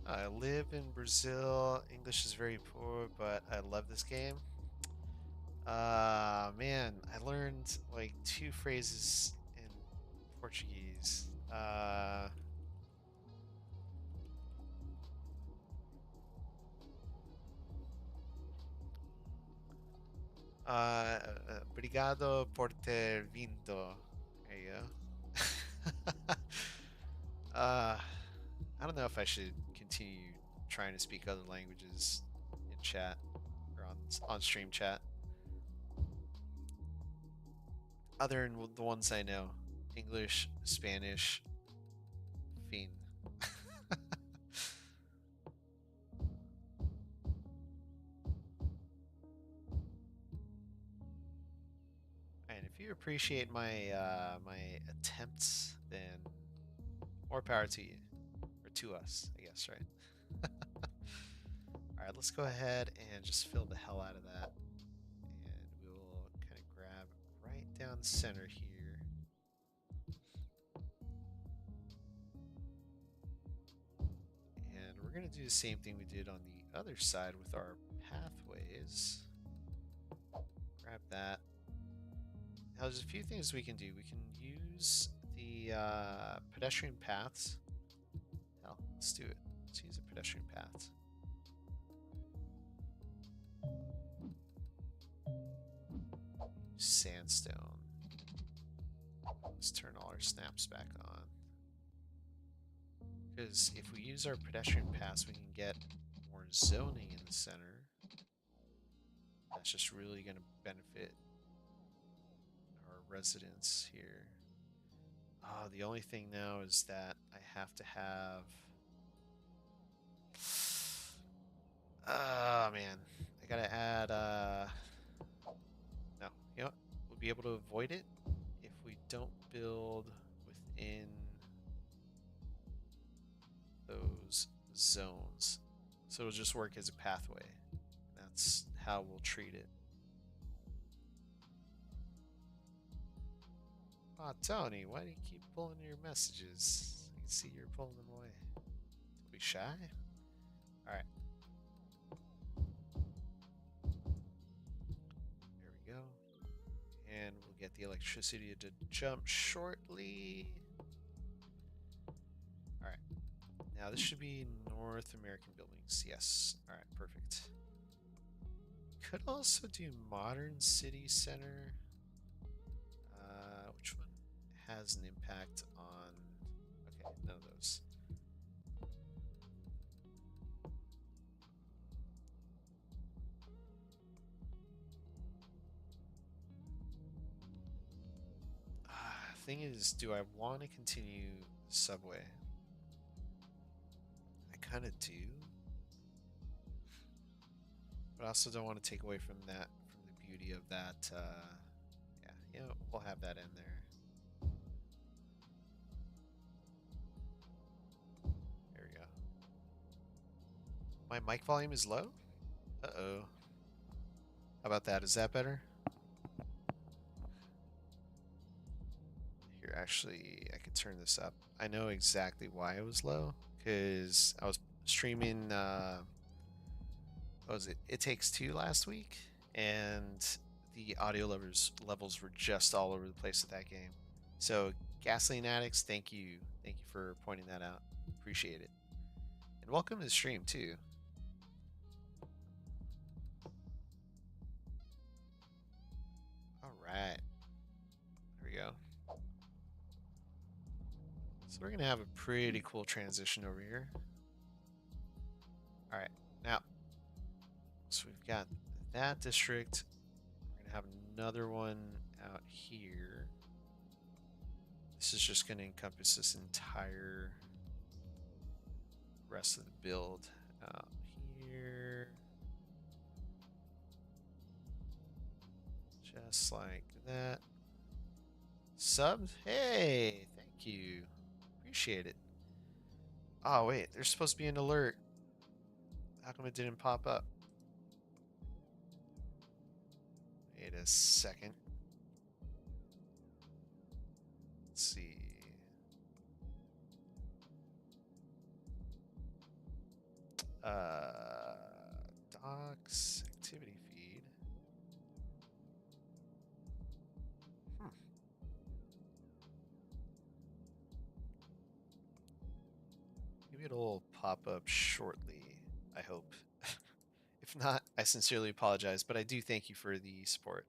I live in Brazil. English is very poor, but I love this game. Man, I learned like 2 phrases in Portuguese. Obrigado por ter vindo. There you go. I don't know if I should continue trying to speak other languages in chat or on stream chat. Other than the ones I know. English, Spanish, Fin. And if you appreciate my my attempts, then more power to you. Or to us, I guess, right? Alright, let's go ahead and just fill the hell out of that. And we will kind of grab right down the center here. And we're going to do the same thing we did on the other side with our pathways. Grab that. Now there's a few things we can do. We can use the pedestrian paths. Hell, let's do it. Let's use the pedestrian paths. Sandstone. Let's turn all our snaps back on. Because if we use our pedestrian paths, we can get more zoning in the center. That's just really going to benefit our residents here. The only thing now is that I have to have... Oh, man. I gotta add... No, you know what? We'll be able to avoid it if we don't build within those zones. So it'll just work as a pathway. That's how we'll treat it. Aw, Tony, why do you keep pulling your messages? I can see you're pulling them away. Don't be shy. Alright. There we go. And we'll get the electricity to jump shortly. Alright. Now this should be North American buildings. Yes. Alright, perfect. Could also do Modern City Center. Which one has an impact on... Okay, none of those. Thing is, do I want to continue subway? I kind of do. But I also don't want to take away from that, from the beauty of that. Yeah, you know, we'll have that in there. There we go. My mic volume is low? Uh-oh. How about that? Is that better? Here, actually, I could turn this up. I know exactly why it was low. Because I was streaming... what was it? It Takes Two last week, and the audio levels were just all over the place with that game. So, Gasoline Addicts, thank you for pointing that out. Appreciate it, and welcome to the stream too. All right, there we go. So we're gonna have a pretty cool transition over here. All right, now. So we've got that district. We're going to have another one out here. This is just going to encompass this entire rest of the build out here. Just like that. Subs? Hey, thank you. Appreciate it. Oh, wait, there's supposed to be an alert. How come it didn't pop up? Wait a second. Let's see. Docs activity feed. Maybe it'll pop up shortly, I hope. If not, I sincerely apologize, but I do thank you for the support.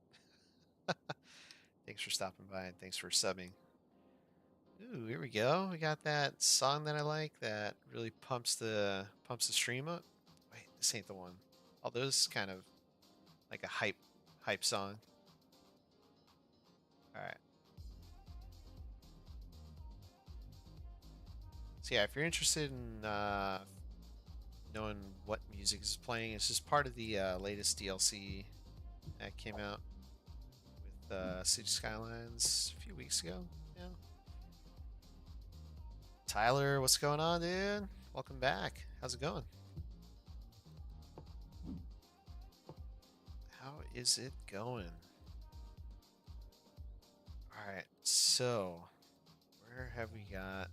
Thanks for stopping by and thanks for subbing. Ooh, here we go. We got that song that I like that really pumps the stream up. Wait, this ain't the one. Although this is kind of like a hype song. Alright. So yeah, if you're interested in knowing what music is playing, it's just part of the latest DLC that came out with City Skylines a few weeks ago. Yeah. Tyler, what's going on, dude? Welcome back. How's it going? How is it going? All right, so where have we got?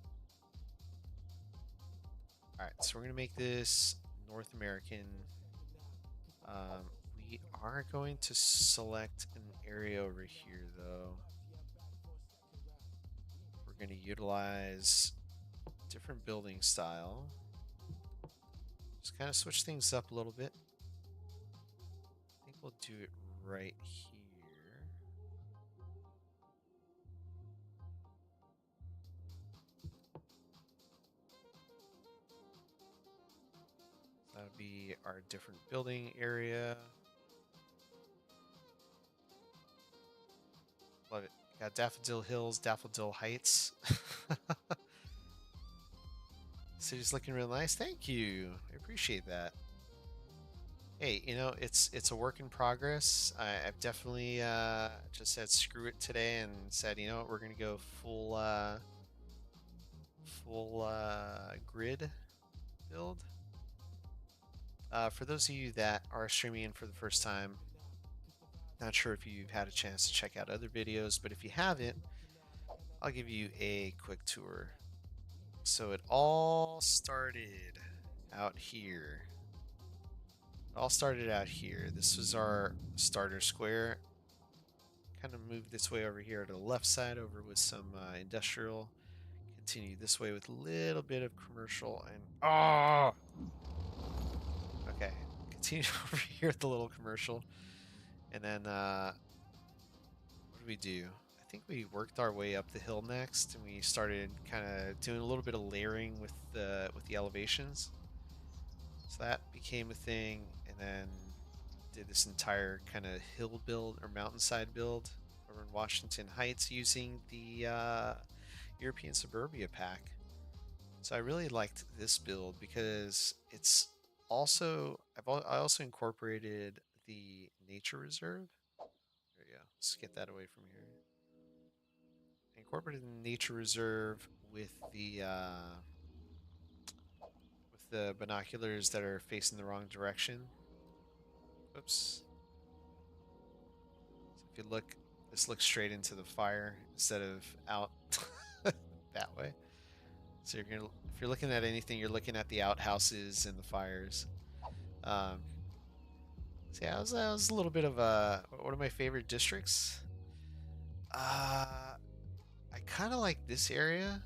All right, so we're gonna make this North American. We are going to select an area over here, though. We're going to utilize different building style. Just kind of switch things up a little bit. I think we'll do it right here. That'll be our different building area. Love it. Got Daffodil Hills, Daffodil Heights. City's looking real nice. Thank you. I appreciate that. Hey, it's a work in progress. I've definitely just said screw it today and said, you know what, we're gonna go full grid build. For those of you that are streaming in for the first time, not sure if you've had a chance to check out other videos, but if you haven't, I'll give you a quick tour. So it all started out here. This was our starter square. Kind of moved this way over here to the left side over with some industrial. Continue this way with a little bit of commercial and okay. Continue over here with the little commercial. And then what did we do? I think we worked our way up the hill next and we started kind of doing a little bit of layering with the elevations. So that became a thing, and then did this entire kind of hill build or mountainside build over in Washington Heights using the European Suburbia pack. So I really liked this build because it's also I also incorporated the nature reserve. There you go. Let's get that away from here. I incorporated the nature reserve with the binoculars that are facing the wrong direction. Oops. So if you look, this looks straight into the fire instead of out that way. So if you're looking at anything, you're looking at the outhouses and the fires. Um, so yeah, that was a little bit of one of my favorite districts. I kind of like this area.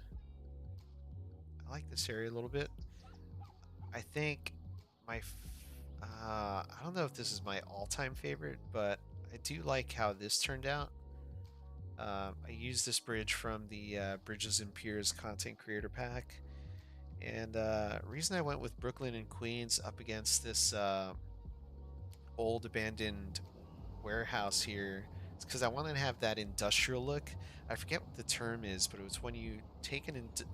I like this area a little bit. I think I don't know if this is my all-time favorite, but I do like how this turned out. I used this bridge from the Bridges and Piers content creator pack. And reason I went with Brooklyn and Queens up against this old abandoned warehouse here is because I wanted to have that industrial look. I forget what the term is, but it was when you take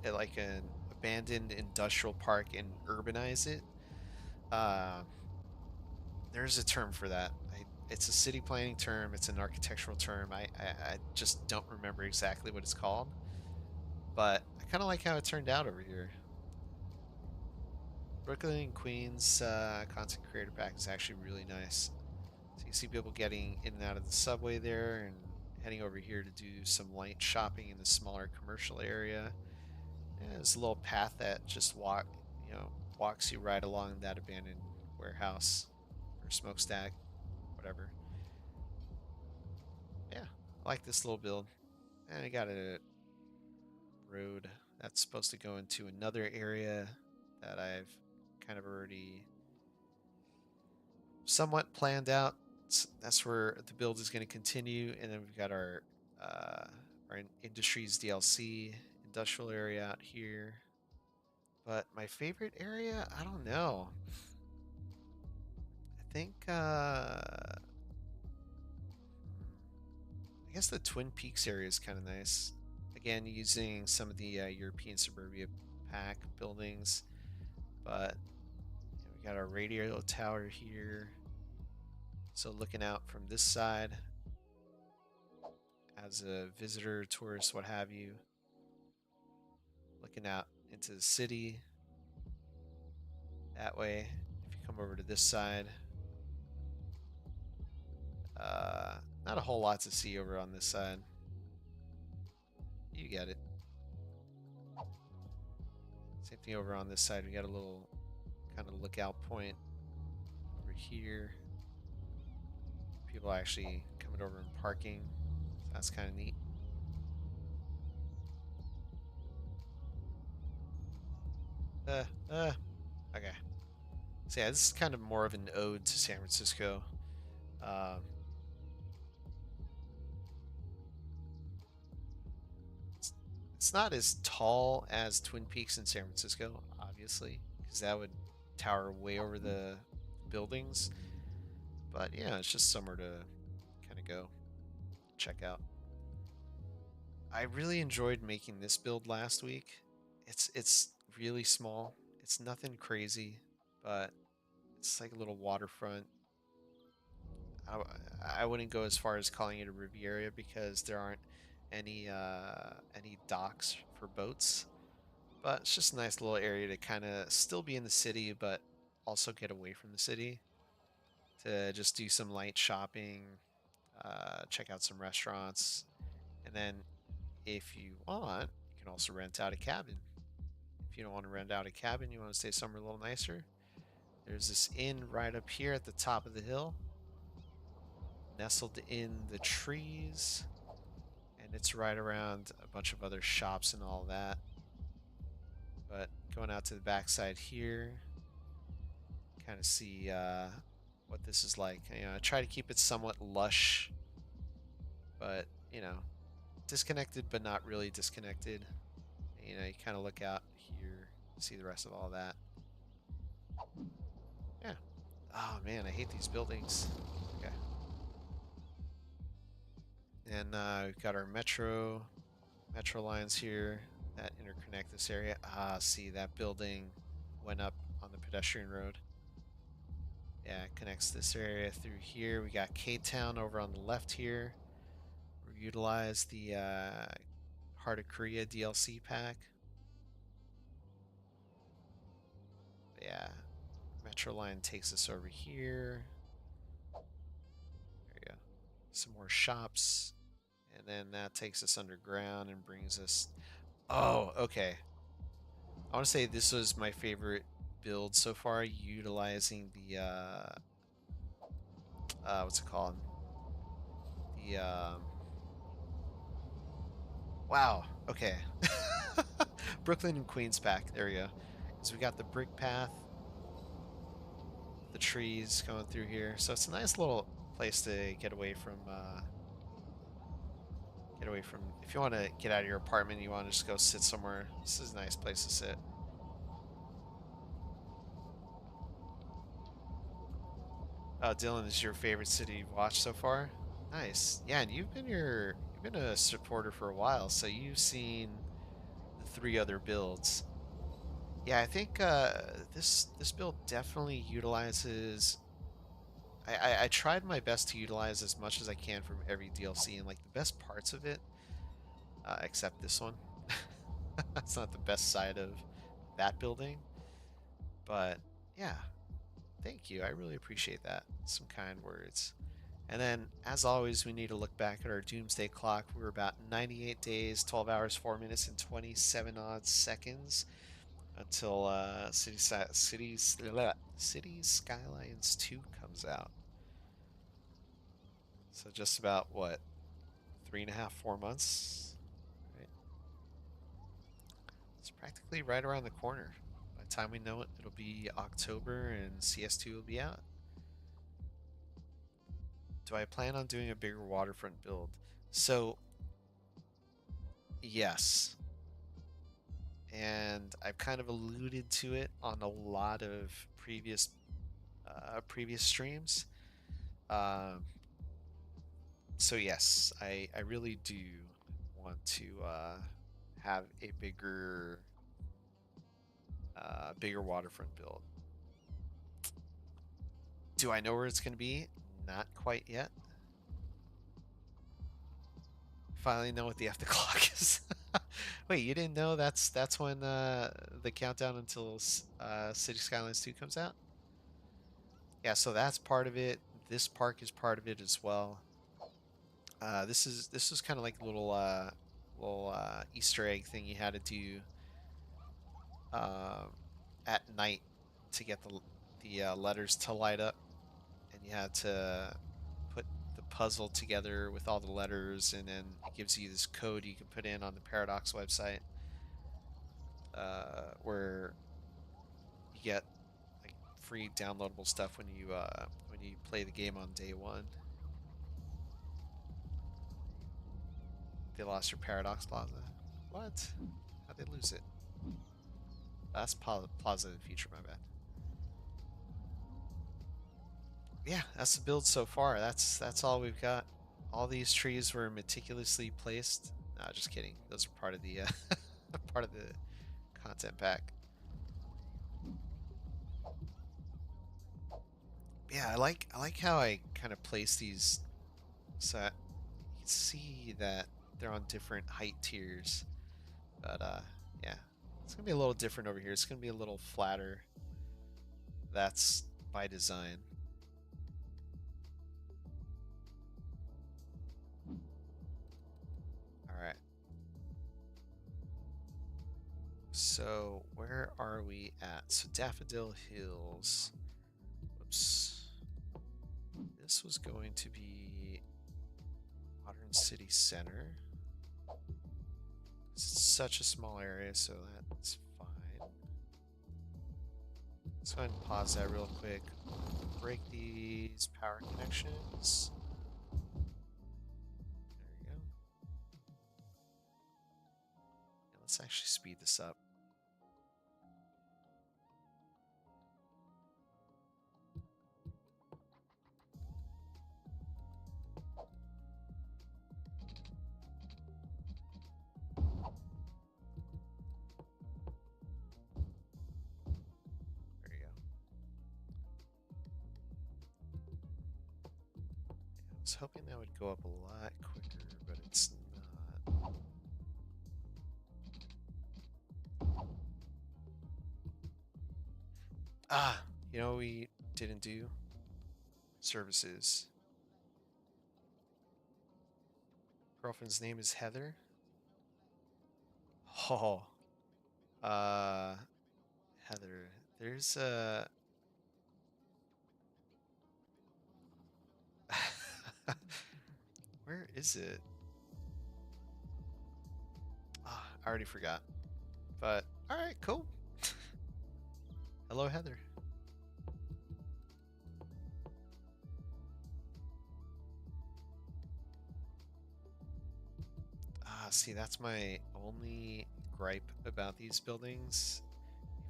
like an abandoned industrial park and urbanize it. Uh, there's a term for that. It's a city planning term. It's an architectural term. I just don't remember exactly what it's called, but I kind of like how it turned out over here. Brooklyn and Queens content creator pack is actually really nice. So you see people getting in and out of the subway there and heading over here to do some light shopping in the smaller commercial area. And there's a little path that just walks you right along that abandoned warehouse or smokestack, whatever. Yeah, I like this little build. And I got a road that's supposed to go into another area that I've kind of already somewhat planned out. That's where the build is going to continue, and then we've got our industries DLC industrial area out here. But my favorite area, I don't know. I think I guess the Twin Peaks area is kind of nice. Again, using some of the European Suburbia pack buildings, but we got our radio tower here. So looking out from this side as a visitor, tourist, what have you, looking out into the city that way. If you come over to this side, Uh, Not a whole lot to see over on this side. You get it. Same thing over on this side. We got a little kind of lookout point over here. People are actually coming over and parking. So that's kind of neat. Uh, uh, okay. So yeah, this is kind of more of an ode to San Francisco. Um, it's, it's not as tall as Twin Peaks in San Francisco, obviously, because that would tower way over the buildings. But yeah, it's just somewhere to kind of go check out. I really enjoyed making this build last week. It's really small. It's nothing crazy, but it's like a little waterfront. I, I wouldn't go as far as calling it a Riviera because there aren't any docks for boats. But it's just a nice little area to kind of still be in the city, but also get away from the city to just do some light shopping, check out some restaurants, and then if you want, you can also rent out a cabin. If you don't want to rent out a cabin, you want to stay somewhere a little nicer. There's this inn right up here at the top of the hill, nestled in the trees, and it's right around a bunch of other shops and all that. But going out to the backside here, kind of see what this is like. I try to keep it somewhat lush, but disconnected, but not really disconnected. You kind of look out here, see the rest of all that. Yeah. Oh man, I hate these buildings. Okay. And we've got our metro lines here that interconnect this area. Ah, see that building went up on the pedestrian road. Yeah, it connects this area through here. We got K-Town over on the left here. We utilize the Heart of Korea DLC pack. But yeah, Metro line takes us over here. There you go. Some more shops. And then that takes us underground and brings us... Oh, okay. I want to say this was my favorite build so far, utilizing the what's it called? The wow. Okay. Brooklyn and Queens pack. There we go. So we got the brick path, the trees going through here. So it's a nice little place to get away from. If you want to get out of your apartment, you want to just go sit somewhere. This is a nice place to sit. Dylan, is your favorite city you've watched so far? Nice. Yeah, and you've been a supporter for a while, so you've seen the three other builds. Yeah, I think this build definitely utilizes. I tried my best to utilize as much as I can from every DLC and like the best parts of it, except this one. That's not the best side of that building, but yeah, thank you. I really appreciate that. Some kind words. And then, as always, we need to look back at our doomsday clock. We're about 98 days, 12 hours, 4 minutes, and 27 odd seconds until Cities Skylines 2 comes out. So just about what, 3.5, 4 months, right? It's practically right around the corner. By the time we know it, it'll be October and CS2 will be out. Do I plan on doing a bigger waterfront build? So, yes. And I've kind of alluded to it on a lot of previous streams. Um, so yes, I really do want to have a bigger waterfront build. Do I know where it's going to be? Not quite yet. Finally know what the after clock is. Wait, you didn't know that's when the countdown until City Skylines 2 comes out? Yeah, so that's part of it. this park is part of it as well. This is kind of like a little Easter egg thing you had to do um, at night to get the letters to light up, and you had to put the puzzle together with all the letters, and then it gives you this code you can put in on the Paradox website, where you get like free downloadable stuff when you play the game on day one. They lost your Paradox Plaza. What? How'd they lose it? That's Plaza in the future, my bad. Yeah, that's the build so far. That's all we've got. All these trees were meticulously placed. Nah, just kidding. Those are part of the part of the content pack. Yeah, I like how I kind of place these so that you can see that they're on different height tiers. But yeah, it's gonna be a little different over here. It's gonna be a little flatter. That's by design. All right. So where are we at? So Daffodil Hills. Whoops. This was going to be Modern City Center. It's such a small area, so that's fine. Let's go ahead and pause that real quick. Break these power connections. There we go. Yeah, let's actually speed this up. There you go. Yeah, I was hoping that would go up a lot quicker, but it's not. Ah, you know what we didn't do? Services. Girlfriend's name is Heather. Oh, uh, Heather. There's a. Where is it? Ah, I already forgot. But all right, cool. Hello, Heather. Ah, see, that's my only gripe about these buildings.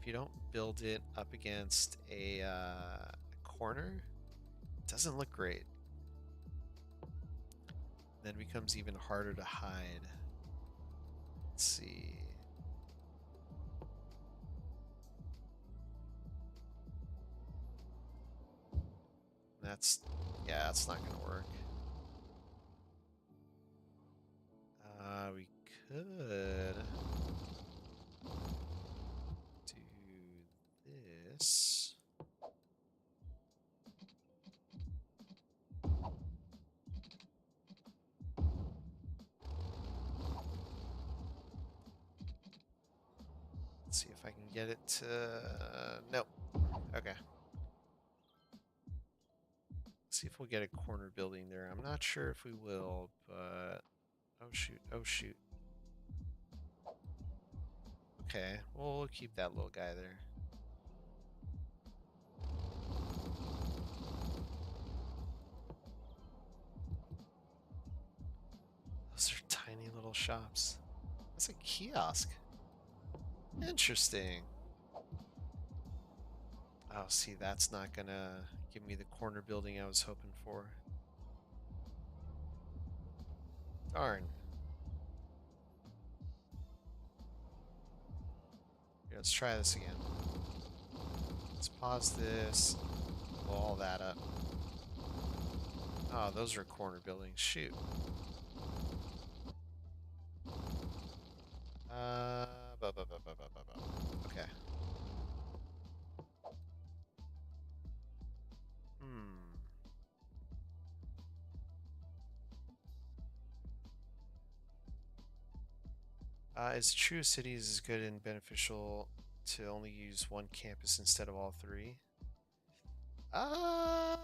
If you don't build it up against a corner, it doesn't look great. Then it becomes even harder to hide. Let's see. That's, yeah, that's not gonna work. We could do this. Let's see if I can get it to, nope. Okay. See if we'll get a corner building there. I'm not sure if we will, but oh shoot, oh shoot. Okay, well, we'll keep that little guy there. Those are tiny little shops. That's a kiosk. Interesting. Oh, see, that's not gonna give me the corner building I was hoping for. Darn. Here, let's try this again. Let's pause this. Blow all that up. Oh, those are corner buildings. Shoot. Okay. Hmm. Is true cities is good and beneficial to only use one campus instead of all three? Uh,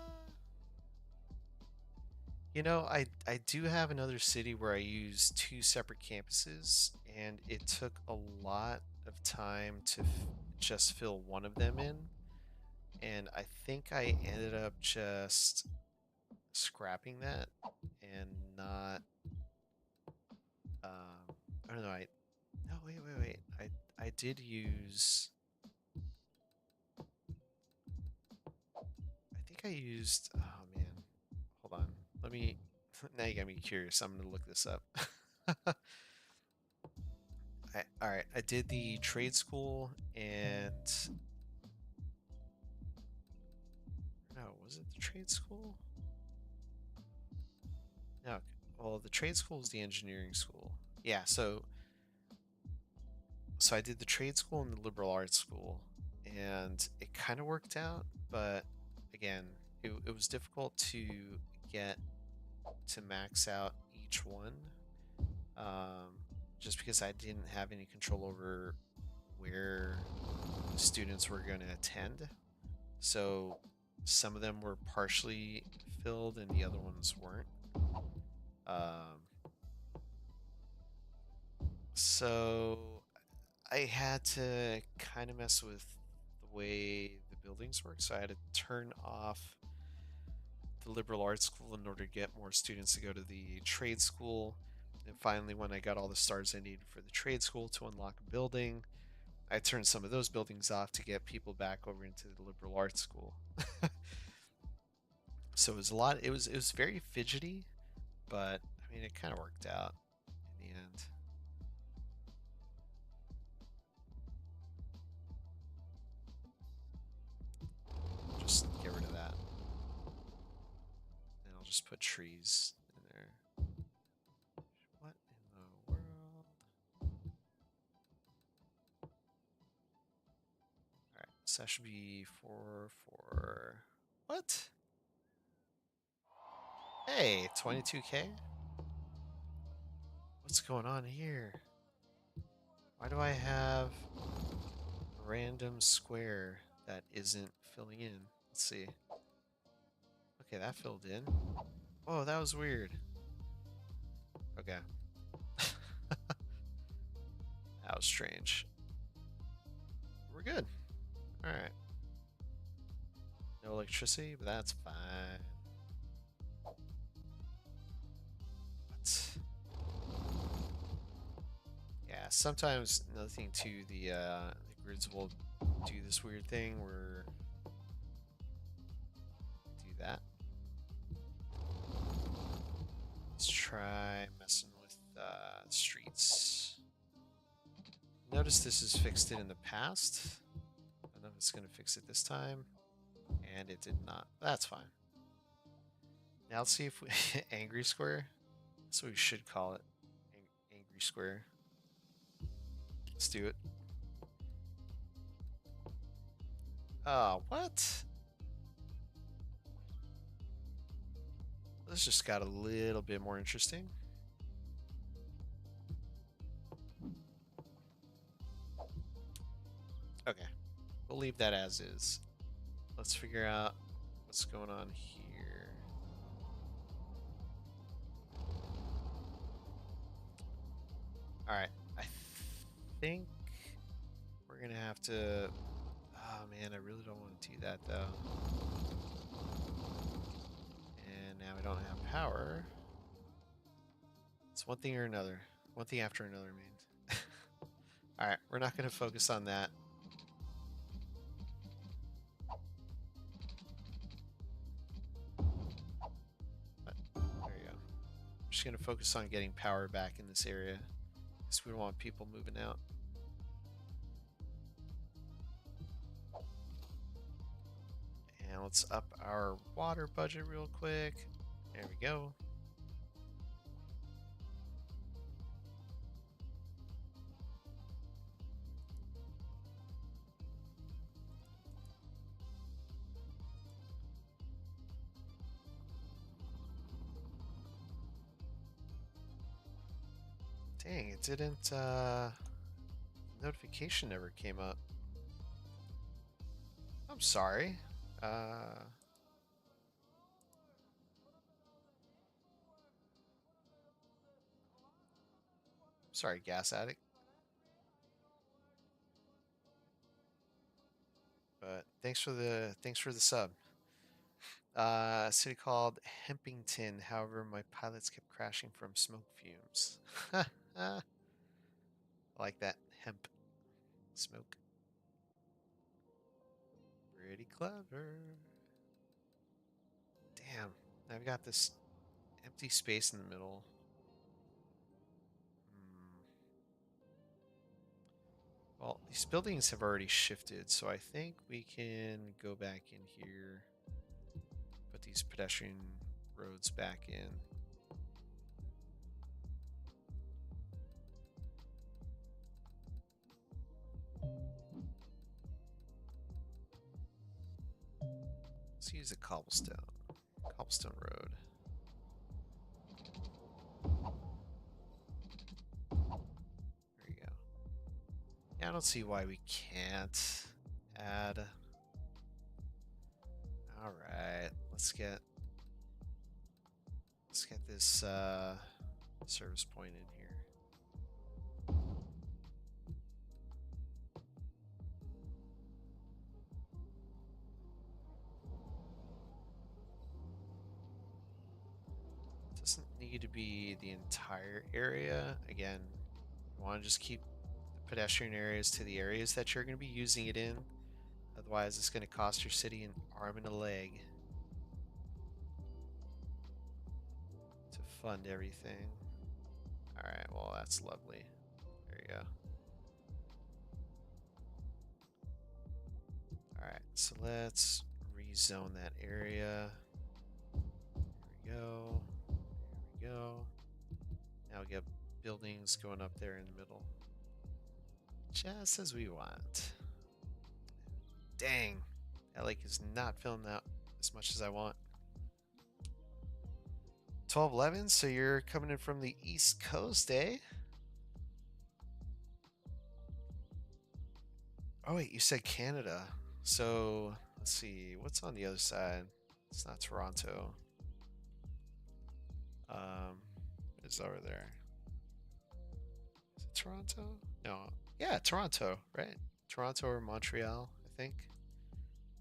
I do have another city where I use two separate campuses, and it took a lot of time to just fill one of them in. And I think I ended up just scrapping that and not. I don't know. No, wait. I did use. I think I used. Oh man, hold on. Let me. Now you got me curious. I'm gonna look this up. All right. I did the trade school and no, was it the trade school? No. Well, the trade school is the engineering school. Yeah. So I did the trade school and the liberal arts school, and it kind of worked out, but again, it was difficult to get to max out each one, um, just because I didn't have any control over where the students were going to attend. So some of them were partially filled and the other ones weren't. Um, so I had to kind of mess with the way the buildings work. So I had to turn off the liberal arts school in order to get more students to go to the trade school. And finally, when I got all the stars I needed for the trade school to unlock a building, I turned some of those buildings off to get people back over into the liberal arts school. So it was a lot. It was very fidgety, but I mean, it kind of worked out in the end. Just get rid of that, and I'll just put trees in there. What in the world? All right, so that should be 4 4. What? Hey, 22K? What's going on here? Why do I have a random square that isn't filling in? Let's see. Okay, that filled in. Whoa, that was weird. Okay. That was strange. We're good. Alright. No electricity, but that's fine. What? Yeah, sometimes another thing too, the grids will do this weird thing where do that. Let's try messing with streets. Notice this has fixed it in the past. I don't know if it's going to fix it this time. And it did not. That's fine. Now let's see if we... Angry Square? That's what we should call it. Angry Square. Let's do it. Oh, what? This just got a little bit more interesting. Okay. We'll leave that as is. Let's figure out what's going on here. Alright. I think we're going to have to... Oh man, I really don't want to do that though. And now we don't have power. It's one thing or another. One thing after another, man. Alright, we're not going to focus on that. But, there you go. I'm just going to focus on getting power back in this area. Because we don't want people moving out. And let's up our water budget real quick. There we go. Dang, it didn't, notification never came up. I'm sorry. Uh, sorry, gas addict. But thanks for the sub. A city called Hempington. However, my pilots kept crashing from smoke fumes. I like that hemp smoke. Pretty clever. Damn, I've got this empty space in the middle. Hmm. Well, these buildings have already shifted, so I think we can go back in here, put these pedestrian roads back in. Let's use a cobblestone road. There you go. Yeah, I don't see why we can't add. All right, let's get this service point in here. Doesn't need to be the entire area. Again, you want to just keep the pedestrian areas to the areas that you're going to be using it in. Otherwise, it's going to cost your city an arm and a leg to fund everything. All right, well, that's lovely. There you go. All right, so let's rezone that area. There we go. There we go. Now we got buildings going up there in the middle. Just as we want. Dang. That lake is not filling out as much as I want. 1211, so you're coming in from the East Coast, eh? Oh, wait, you said Canada. So, let's see. What's on the other side? It's not Toronto. It's over there. Is it Toronto? No. Yeah, Toronto, right? Toronto or Montreal, I think.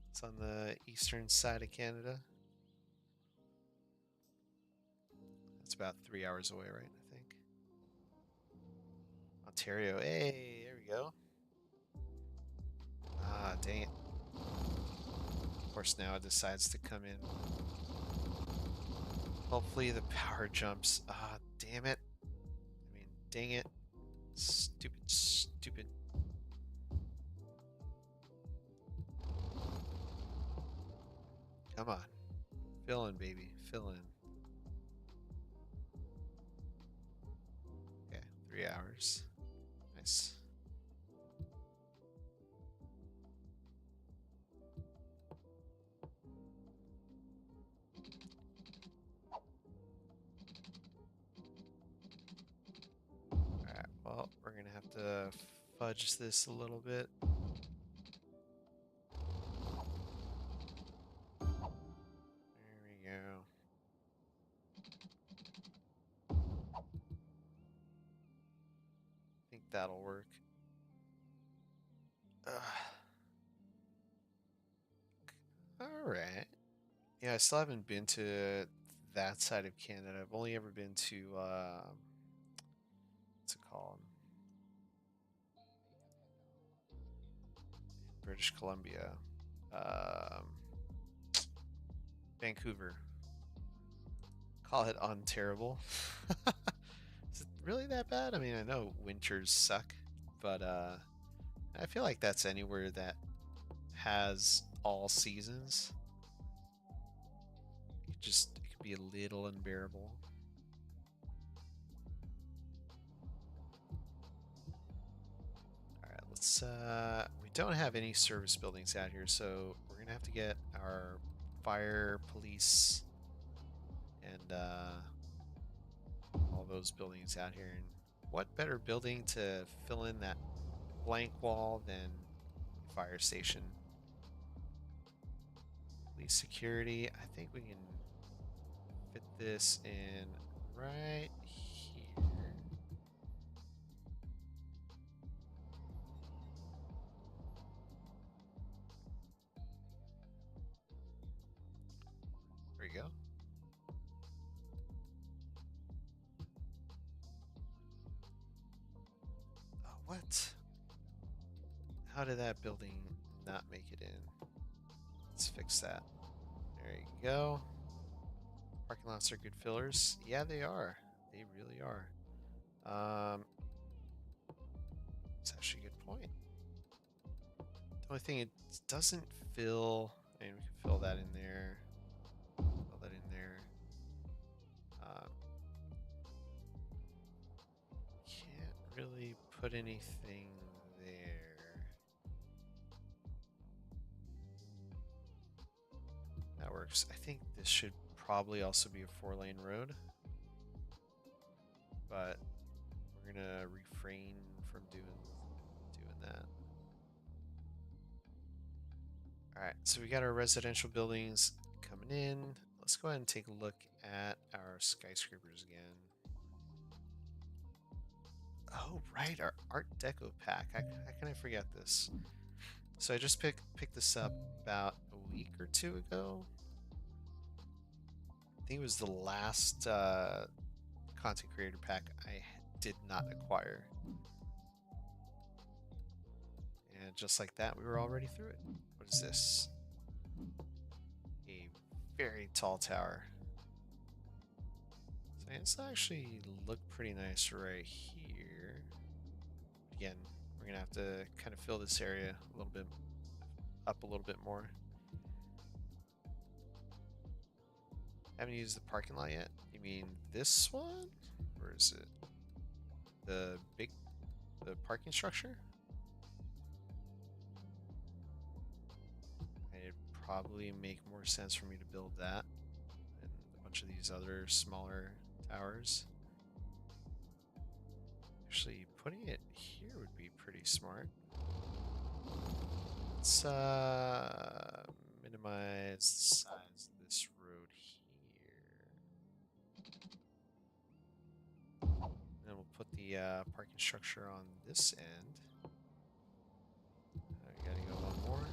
It's on the eastern side of Canada. It's about 3 hours away, right? I think. Ontario. Hey, there we go. Ah, dang it. Of course, now it decides to come in. Hopefully the power jumps. Ah, damn it. I mean, dang it. Stupid, stupid. Come on. Fill in, baby. Fill in. Okay, 3 hours. Nice. Alright, well, we're gonna have to fudge this a little bit. There we go. I think that'll work. Alright. Yeah, I still haven't been to that side of Canada. I've only ever been to, what's it called? British Columbia. Um, Vancouver. Call it unterrible. Is it really that bad? I mean, I know winters suck, but I feel like that's anywhere that has all seasons. It could be a little unbearable. All right, let's we don't have any service buildings out here, so we're gonna have to get our fire, police, and all those buildings out here. And what better building to fill in that blank wall than a fire station? Police security. I think we can fit this in right here. There we go. What? How did that building not make it in? Let's fix that. There you go. Parking lots are good fillers. Yeah, they are. They really are. It's actually a good point. The only thing it doesn't fill, and we can fill that in there. Fill that in there. Can't really put anything there. That works. I think this should probably also be a 4-lane road, but we're gonna refrain from doing that. All right, so we got our residential buildings coming in. Let's go ahead and take a look at our skyscrapers again. Oh, right, our Art Deco pack. How can I forget this? So I just picked this up about a week or two ago. I think it was the last content creator pack I did not acquire. And just like that, we were already through it. What is this? A very tall tower. So it's actually look pretty nice right here. Again, we're gonna have to kind of fill this area a little bit up a little bit more. Haven't used the parking lot yet. You mean this one? Or is it the parking structure? It'd probably make more sense for me to build that and a bunch of these other smaller towers. Actually, putting it here would be pretty smart. Let's minimize the size of this road here. Then we'll put the parking structure on this end. We gotta go one more.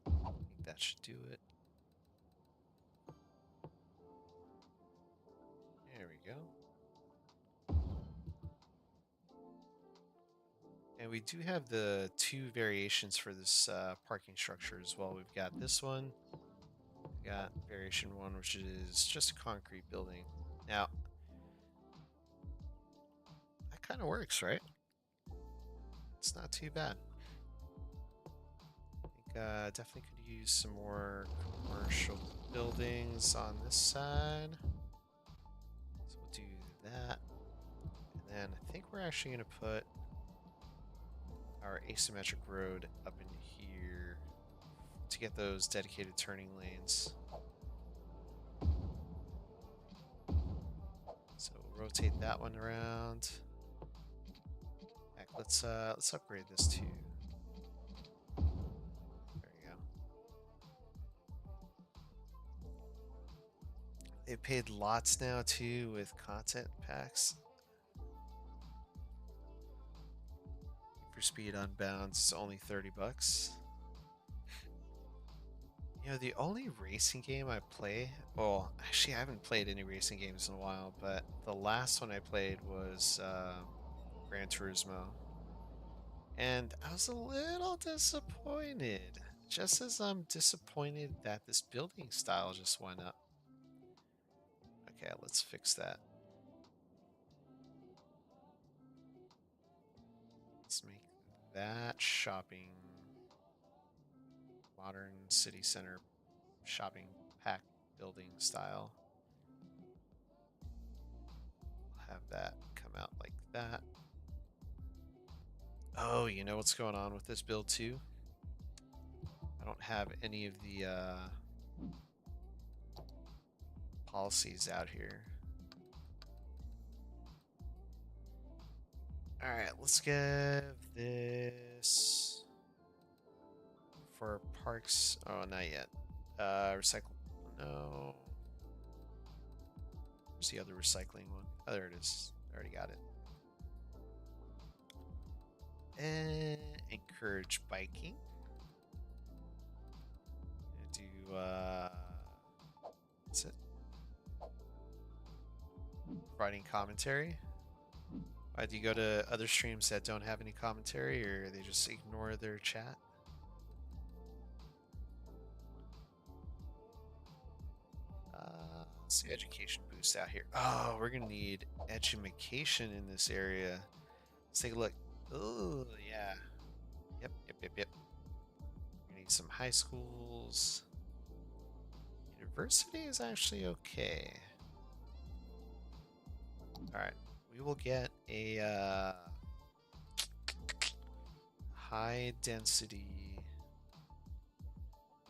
I think that should do it. There we go. And we do have the two variations for this parking structure as well. We've got this one. We got variation 1, which is just a concrete building. Now, that kind of works, right? It's not too bad. I think definitely could use some more commercial buildings on this side. So we'll do that. And then I think we're actually going to put our asymmetric road up in here to get those dedicated turning lanes. So we'll rotate that one around. Heck, let's upgrade this too. There we go. They paid lots now too with content packs. For speed unbound, it's only $30. You know, the only racing game I play, well, actually I haven't played any racing games in a while, but the last one I played was Gran Turismo. And I was a little disappointed, just as I'm disappointed that this building style just went up. Okay, let's fix that. Let's make that shopping modern city center shopping pack building style. We'll have that come out like that. Oh, you know what's going on with this build too? I don't have any of the policies out here. All right, let's give this for parks. Oh, not yet. Recycle. No. Where's the other recycling one? Oh, there it is. I already got it. And encourage biking. Do what's it? Providing commentary. Do you go to other streams that don't have any commentary, or they just ignore their chat? Let's see, education boost out here. Oh, we're gonna need education in this area. Let's take a look. Oh, yeah. Yep. We need some high schools. University is actually okay. Alright, we will get a high density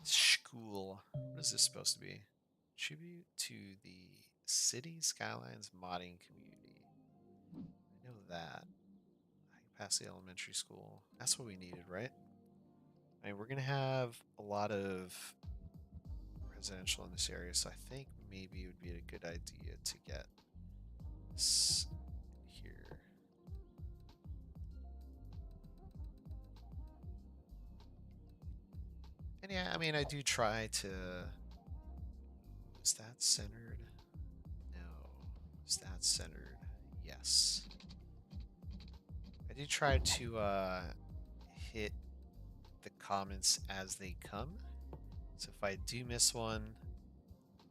school. What is this supposed to be? Tribute to the City Skylines modding community. I know that. High capacity elementary school. That's what we needed, right? I mean, we're gonna have a lot of residential in this area, so I think maybe it would be a good idea to get this here. And yeah, I mean, I do try to... Is that centered? No. Is that centered? Yes. I do try to hit the comments as they come. So if I do miss one,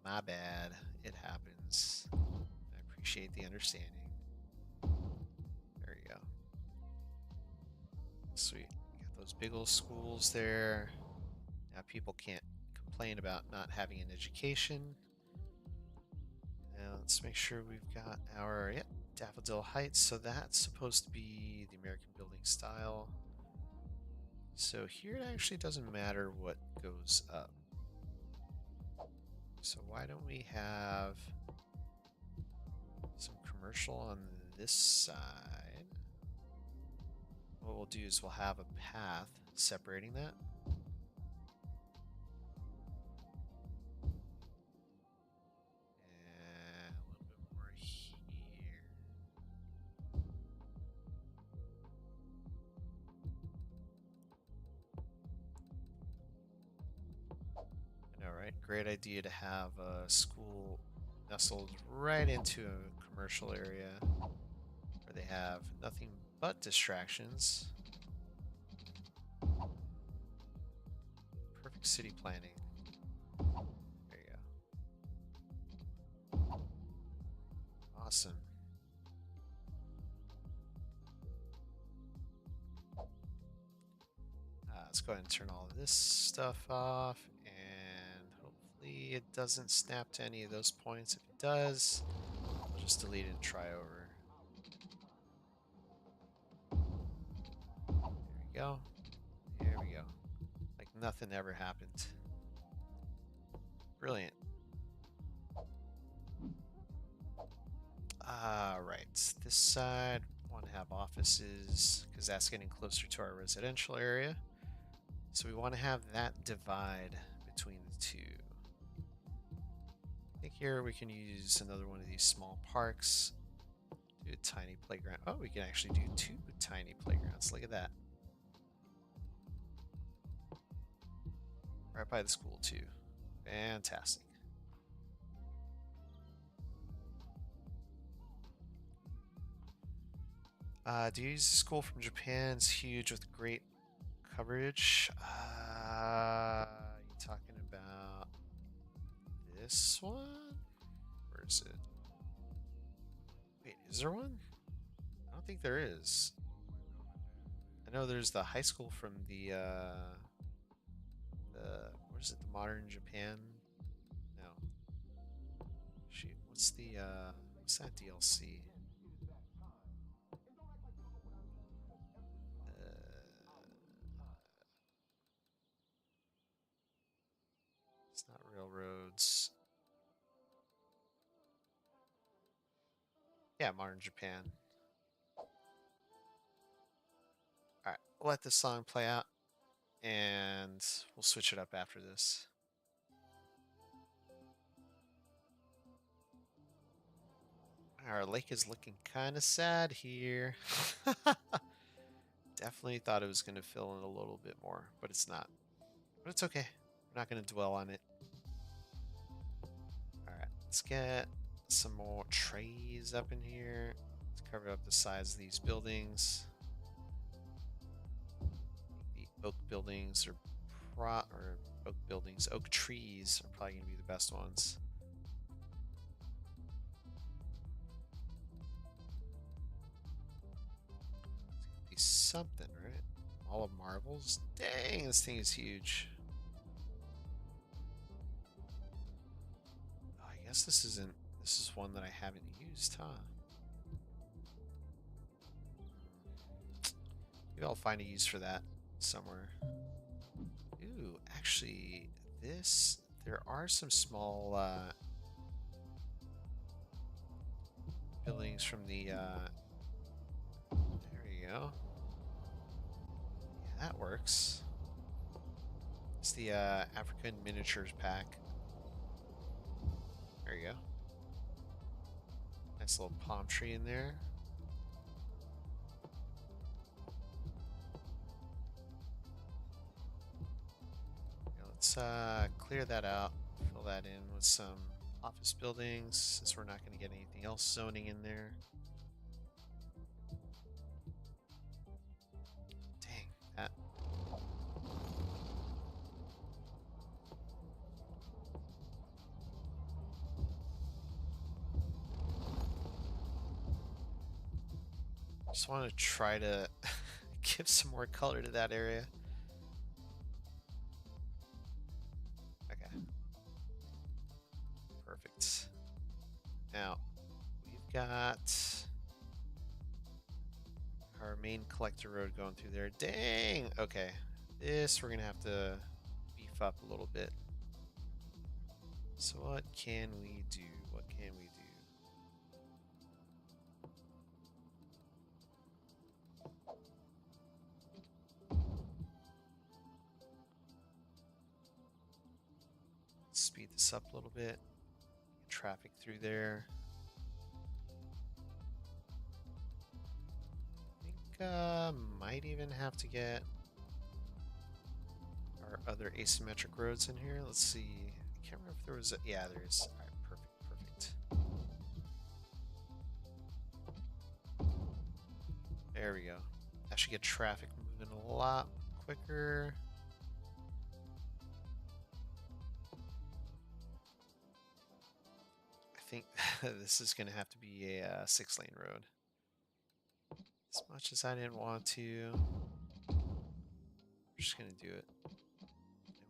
my bad. It happens. I appreciate the understanding. There you go. Sweet. Got those big old schools there. Now people can't complain about not having an education. Now let's make sure we've got our Daffodil Heights. So that's supposed to be the American building style. So here it actually doesn't matter what goes up. So why don't we have some commercial on this side? What we'll do is we'll have a path separating that. And a little bit more here. I know, right? Great idea to have a school nestled right into a commercial area where they have nothing but distractions. Perfect city planning. There you go. Awesome. Let's go ahead and turn all of this stuff off, and hopefully it doesn't snap to any of those points. If it does, I'll just delete it and try over. There we go. There we go. Like nothing ever happened. Brilliant. Right. This side, want to have offices because that's getting closer to our residential area. So we want to have that divide between the two. I think here we can use another one of these small parks. Do a tiny playground. Oh, we can actually do 2 tiny playgrounds. Look at that. Right by the school too. Fantastic. Do you use the school from Japan? It's huge with great coverage. You talking about this one? Where is it? Wait, is there one? I don't think there is. I know there's the high school from the what is it? The Modern Japan? No. Shoot, what's that DLC? It's not Railroads. Yeah, modern Japan. All right, we'll let this song play out, and we'll switch it up after this. Our lake is looking kind of sad here. Definitely thought it was going to fill in a little bit more, but it's not. But it's okay. We're not going to dwell on it. All right, let's get some more trees up in here. Let's cover up the sides of these buildings. The oak buildings are oak trees are probably going to be the best ones. Be something, right? All of marbles. Dang, this thing is huge. Oh, I guess this isn't. This is one that I haven't used, huh? Maybe I'll find a use for that somewhere. Ooh, actually, this. There are some small buildings from the. There you go. Yeah, that works. It's the African miniatures pack. There you go. Nice little palm tree in there. Yeah, let's clear that out. Fill that in with some office buildings, since we're not going to get anything else zoning in there. Dang, that. Just want to try to give some more color to that area. Okay. Perfect. Now, we've got our main collector road going through there. Dang! Okay. This we're going to have to beef up a little bit. So what can we do? What can we do? Speed this up a little bit. Get traffic through there. I think might even have to get our other asymmetric roads in here. Let's see. I can't remember if there was a... Yeah, there is. All right, perfect. There we go. That should get traffic moving a lot quicker. I think this is going to have to be a 6-lane road. As much as I didn't want to, I'm just going to do it. And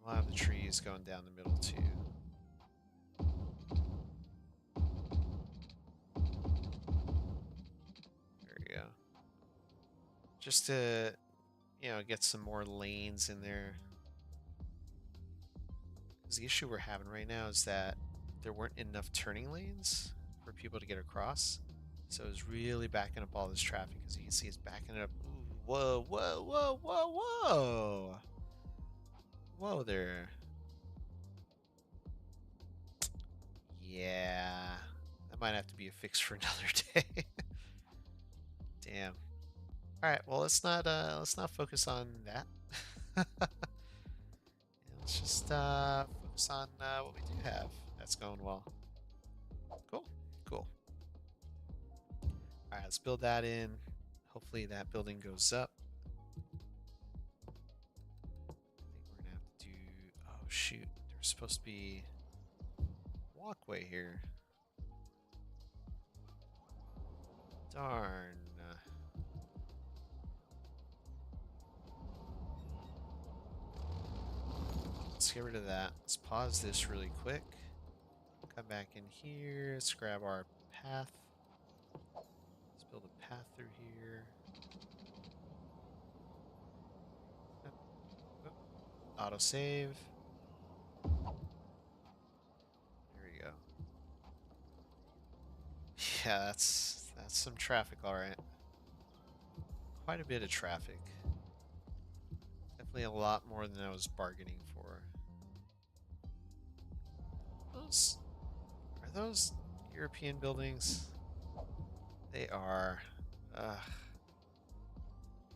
we'll have the trees going down the middle too. There we go. Just to, get some more lanes in there. Because the issue we're having right now is that there weren't enough turning lanes for people to get across. So it's really backing up all this traffic. As you can see, it's backing it up. Ooh, whoa. Whoa there. Yeah. That might have to be a fix for another day. Damn. Alright, well let's not focus on that. Let's just focus on what we do have. That's going well. Cool. Alright, let's build that in. Hopefully that building goes up. I think we're gonna have to do... Oh shoot, there's supposed to be a walkway here. Darn. Let's get rid of that. Let's pause this really quick. Come back in here. Let's grab our path. Let's build a path through here. Auto save. There we go. Yeah, That's some traffic, all right. Quite a bit of traffic. Definitely a lot more than I was bargaining for. Those are those European buildings? They are. Uh,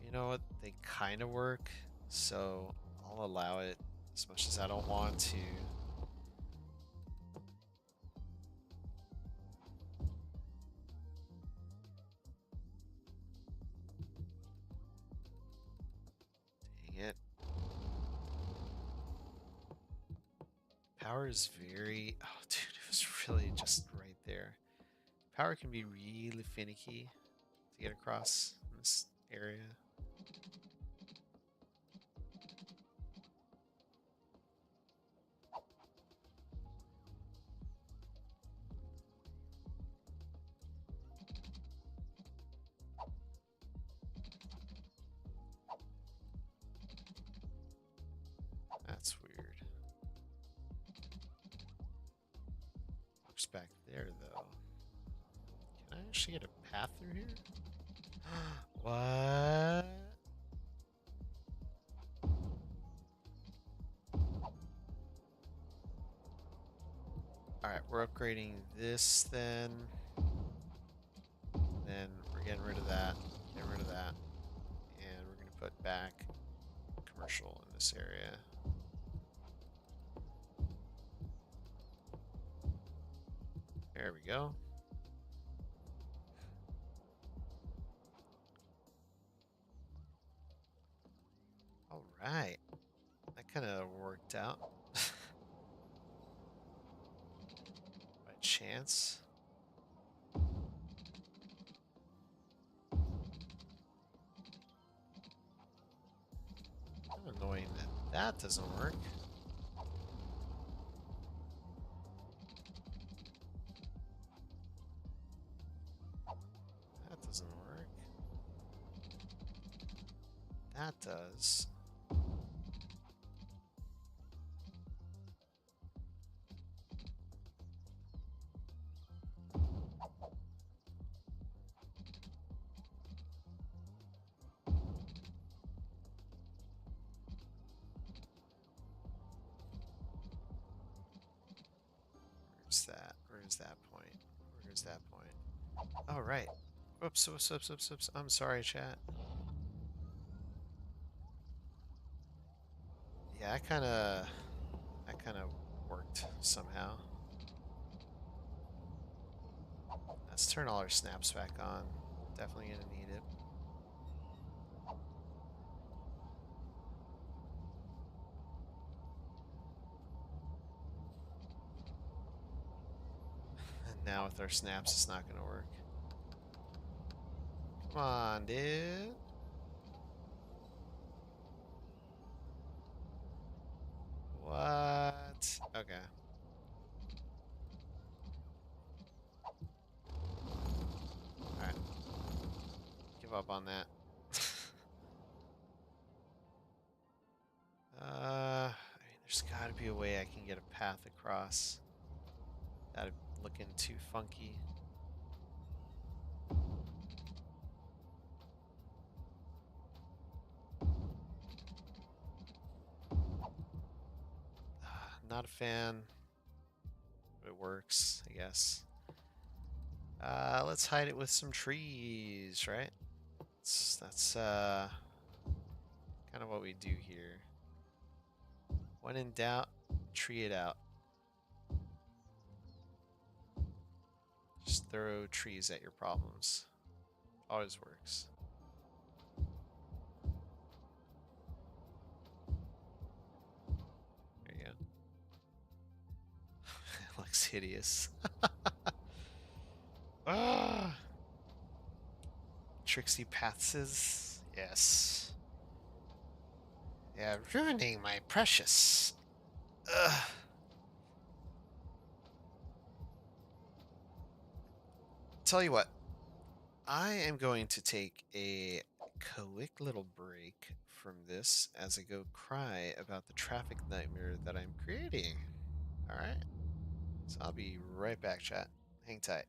you know what? They kind of work, so I'll allow it as much as I don't want to. Dang it. Power is very. Oh, dude, it was really just right there. Power can be really finicky to get across this area. That's weird. Looks back there, though. Can I actually get a path through here? What? Alright, we're upgrading this then. Then we're getting rid of that. Getting rid of that. And we're going to put back commercial in this area. There we go. Alright. That kind of worked out. By chance. Kind of annoying that that doesn't work. That doesn't work. That does. Where's that? Where's that point? Where's that point? Oh, right. Whoops, whoops, whoops, whoops, whoops. I'm sorry, chat. Yeah, that kind of worked somehow. Let's turn all our snaps back on. Definitely gonna need it. And now with our snaps, it's not gonna work. Come on, dude. What? Okay. Alright. Give up on that. I mean, there's gotta be a way I can get a path across. That looking too funky. Not a fan, but it works, I guess. Let's hide it with some trees, right? That's kind of what we do here. When in doubt, tree it out. Just throw trees at your problems. Always works. There you go. It looks hideous. Ah! Trixie Pathses. Yes. Yeah, ruining my precious. Ugh. Tell you what, I am going to take a quick little break from this as I go cry about the traffic nightmare that I'm creating. Alright? So I'll be right back, chat. Hang tight.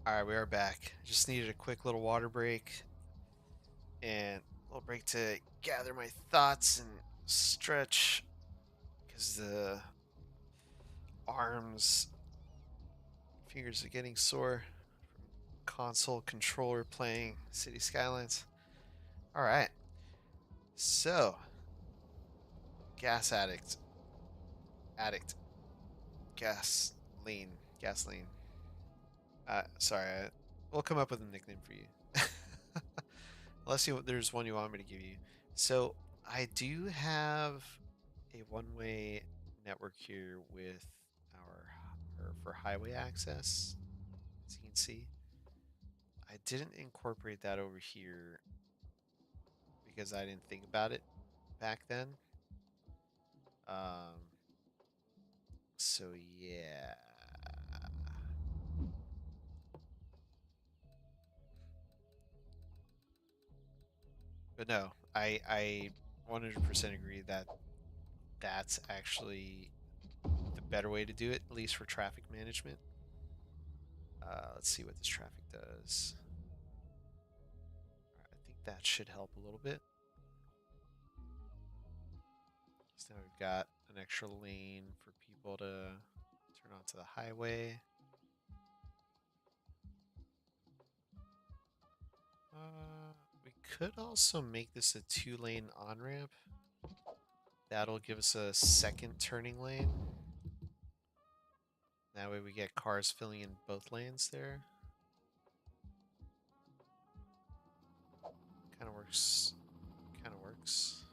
All right, we are back. Just needed a quick little water break and a little break to gather my thoughts and stretch because the arms, fingers are getting sore from console controller playing City Skylines. All right, so gas addict, gas, gasoline. Sorry, we'll come up with a nickname for you. Unless there's one you want me to give you. So I do have a one-way network here with for highway access, as you can see. I didn't incorporate that over here because I didn't think about it back then. Um, so yeah. But no, I 100% agree that that's actually the better way to do it, at least for traffic management. Let's see what this traffic does. I think that should help a little bit. So now we've got an extra lane for people to turn onto the highway. We could also make this a 2-lane on-ramp. That'll give us a second turning lane. That way we get cars filling in both lanes there. Kind of works. Kind of works.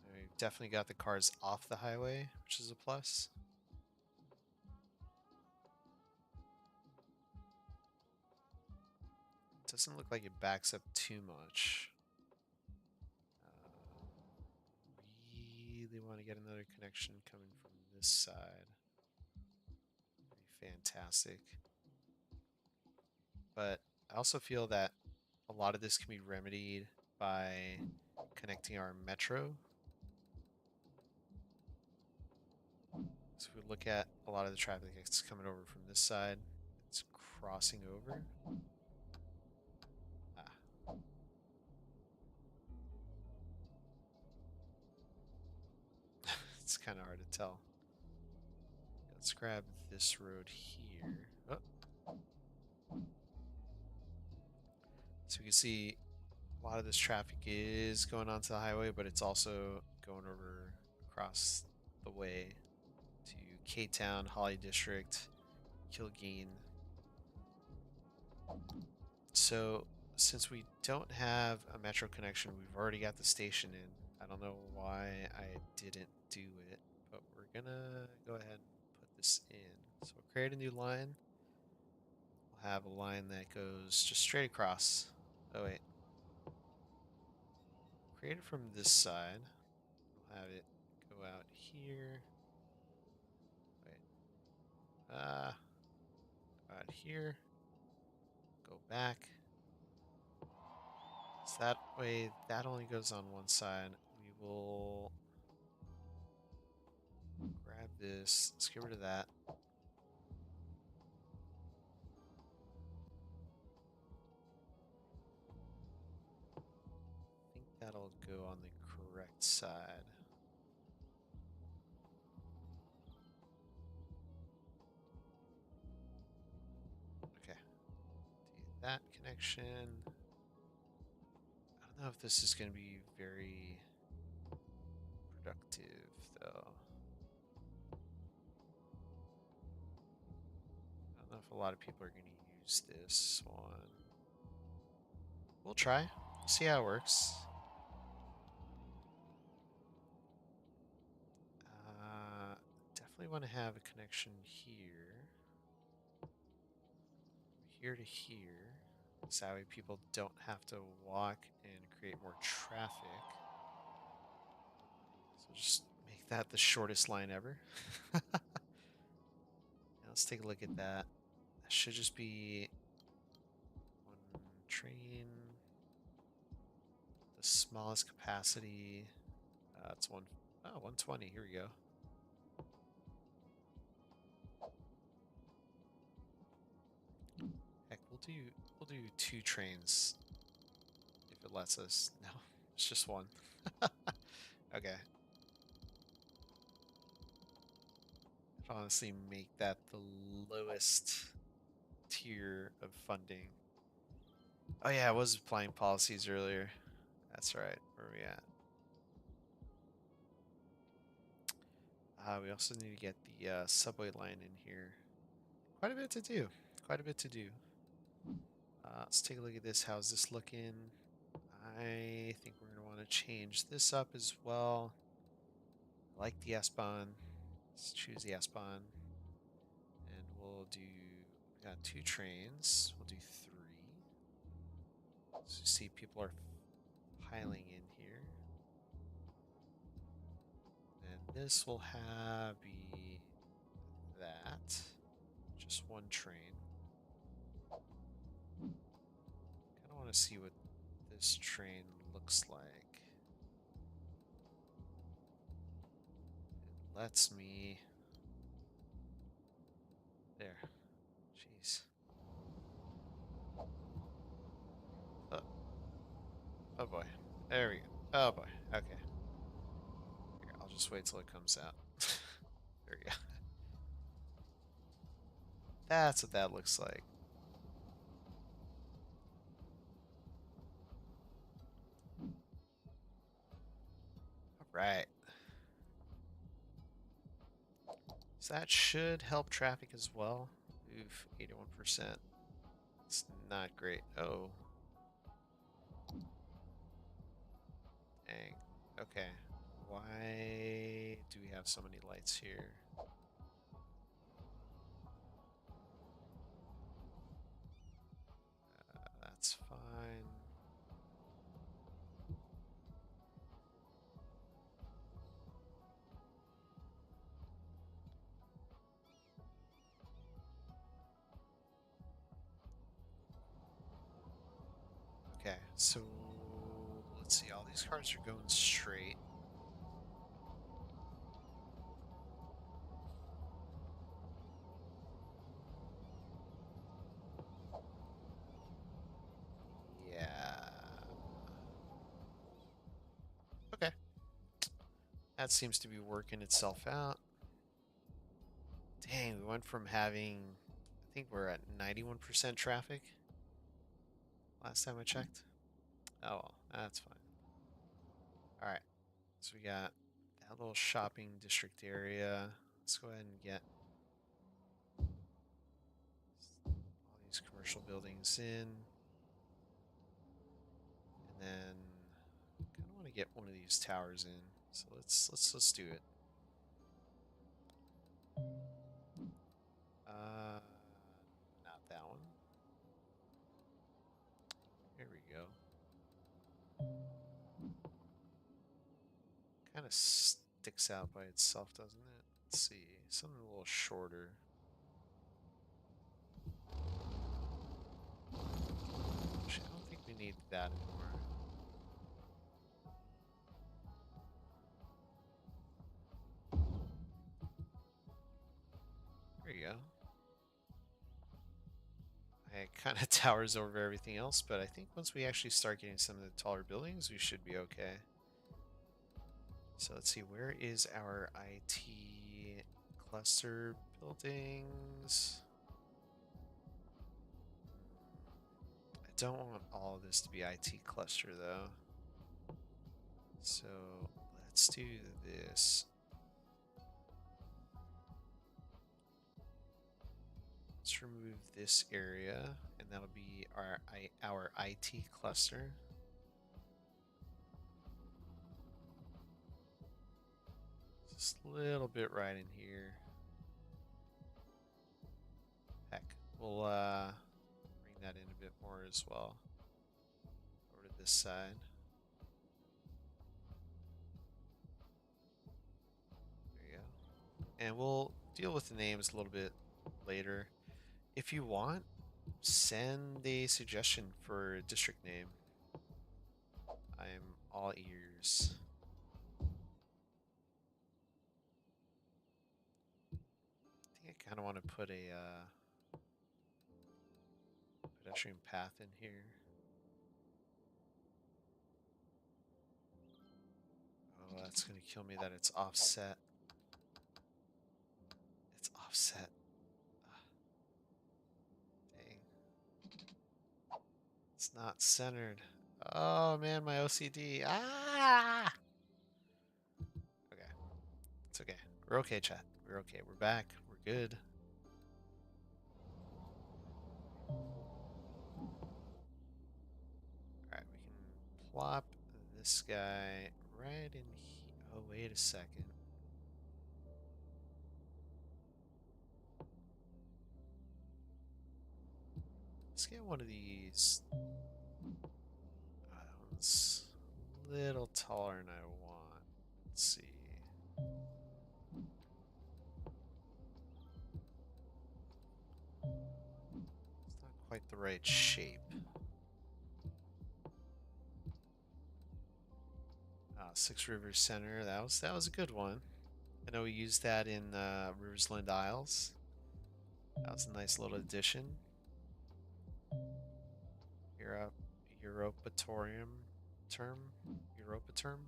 We've definitely got the cars off the highway, which is a plus. Doesn't look like it backs up too much. Really want to get another connection coming from this side. Be fantastic. But I also feel that a lot of this can be remedied by connecting our metro. So if we look at a lot of the traffic that's coming over from this side, it's crossing over. Ah. It's kind of hard to tell. Let's grab this road here. Oh. So we can see a lot of this traffic is going onto the highway, but it's also going over across the way to K-Town, Holly District, Kilgeen. So since we don't have a metro connection, we've already got the station in. I don't know why I didn't do it, but we're gonna go ahead and put this in. So we'll create a new line. We'll have a line that goes just straight across. Oh wait. Create it from this side. We'll have it go out here. Wait. Go out here. Go back. So that way, that only goes on one side. We will grab this. Let's get rid of that. I think that'll go on the correct side. Okay. Do that connection. I don't know if this is going to be very productive, though. I don't know if a lot of people are going to use this one. We'll try. See how it works. Definitely want to have a connection here. Here to here. So that way people don't have to walk and create more traffic. So just make that the shortest line ever. Now let's take a look at that. That should just be one train. The smallest capacity. It's 120. Here we go. we'll do 2 trains if it lets us. No, it's just one. Okay. I'd honestly make that the lowest tier of funding. Oh yeah, I was applying policies earlier. That's right. Where are we at? We also need to get the subway line in here. Quite a bit to do. Quite a bit to do. Let's take a look at this. How's this looking? I think we're going to want to change this up as well. I like the S-Bahn. Let's choose the S-Bahn. And we'll do, we got 2 trains. We'll do 3. So you see people are piling in here. And this will have be that. Just 1 train. Kind of want to see what this train looks like. It lets me. There. Jeez. Oh, oh boy. There we go. Oh boy. Okay. Here, I'll just wait till it comes out. There we go. That's what that looks like. All right. So that should help traffic as well. Oof, 81%. It's not great. Oh. Dang. Okay. Why do we have so many lights here? That's fine. Okay, so let's see. All these cars are going straight. Yeah. Okay. That seems to be working itself out. Dang, we went from having, I think we're at 91% traffic last time I checked. Oh well, that's fine. Alright, so we got that little shopping district area. Let's go ahead and get all these commercial buildings in. And then kind of want to get one of these towers in. So let's do it. Not that one. Here we go. Kind of sticks out by itself, doesn't it? Let's see. Something a little shorter. Actually, I don't think we need that anymore. There you go. It kind of towers over everything else, but I think once we actually start getting some of the taller buildings, we should be okay. So let's see, where is our IT cluster buildings? I don't want all of this to be IT cluster though. So let's do this. Let's remove this area, and that'll be our IT cluster. Just a little bit right in here. Heck, we'll bring that in a bit more as well. Over to this side. There you go. And we'll deal with the names a little bit later. If you want, send a suggestion for a district name. I'm all ears. I think I kind of want to put a pedestrian path in here. Oh, that's gonna kill me that it's offset. It's offset. Ah, dang. It's not centered. Oh man, my OCD. Ah! Okay. It's okay. We're okay, chat. We're okay. We're back. We're good. Alright, we can plop this guy right in here. Oh, wait a second. Let's get one of these. That one's a little taller than I want. Let's see. It's not quite the right shape. Six Rivers Center. That was a good one. I know we used that in Riversland Isles. That was a nice little addition. Europatorium term. Europaterm.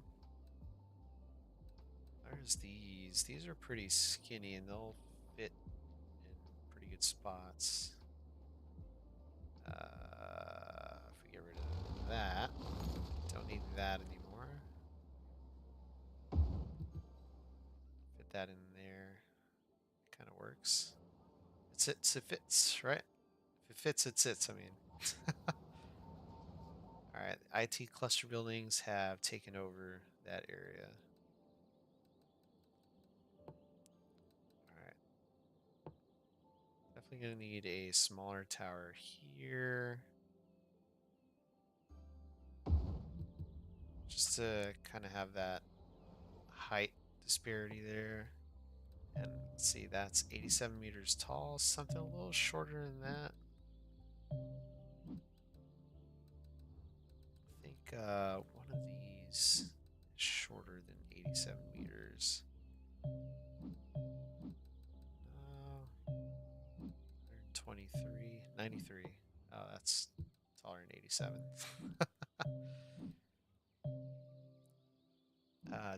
There's these. These are pretty skinny and they'll fit in pretty good spots. If we get rid of that, don't need that anymore. Fit that in there. Kind of works. It fits, right? If it fits, it sits. I mean. All right, IT cluster buildings have taken over that area. All right. Definitely gonna need a smaller tower here. Just to kind of have that height disparity there. And let's see, that's 87 meters tall, something a little shorter than that. I think one of these is shorter than 87 meters. 123, 93. Oh, that's taller than 87.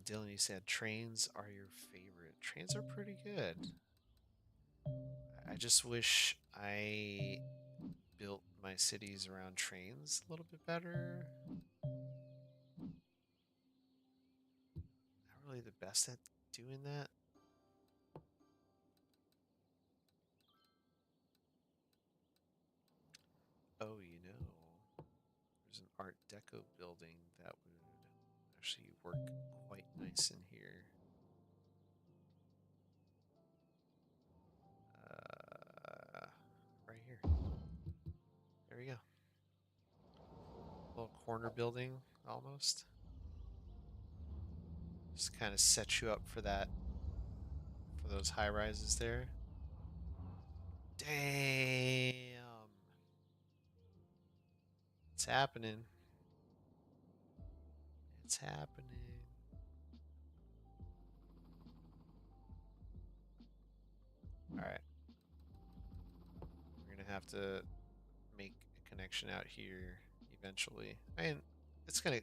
Dylan, you said trains are your favorite. Trains are pretty good. I just wish I built my cities around trains a little bit better. Not really the best at doing that. Oh, you know, there's an Art Deco building that would actually work quite nice in here. Right here. There we go. Little corner building, almost. Just kind of set you up for that, for those high rises there. Damn. It's happening. It's happening. Alright. We're gonna have to make a connection out here eventually. I mean, it's gonna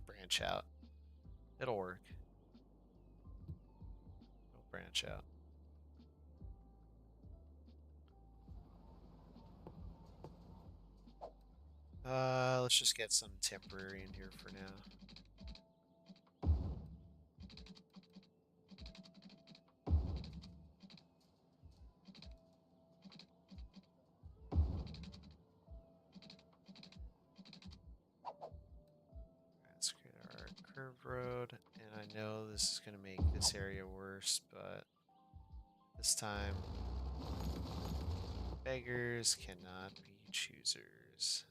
branch out. It'll work. It'll branch out. Let's just get some temporary in here for now. Let's create our curved road, and I know this is going to make this area worse, but this time, beggars cannot be choosers.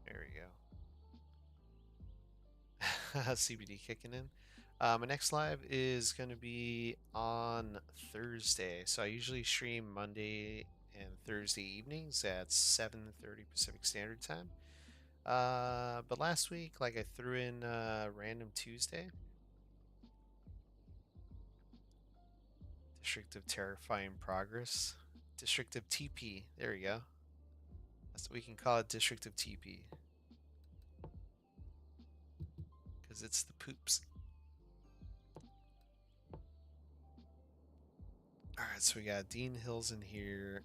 There we go. CBD kicking in. My next live is going to be on Thursday. So I usually stream Monday and Thursday evenings at 7:30 Pacific Standard Time. But last week, like I threw in Random Tuesday, District of Terrifying Progress, District of TP. There we go. That's what we can call it, District of TP, because it's the poops. All right, so we got Dean Hills in here.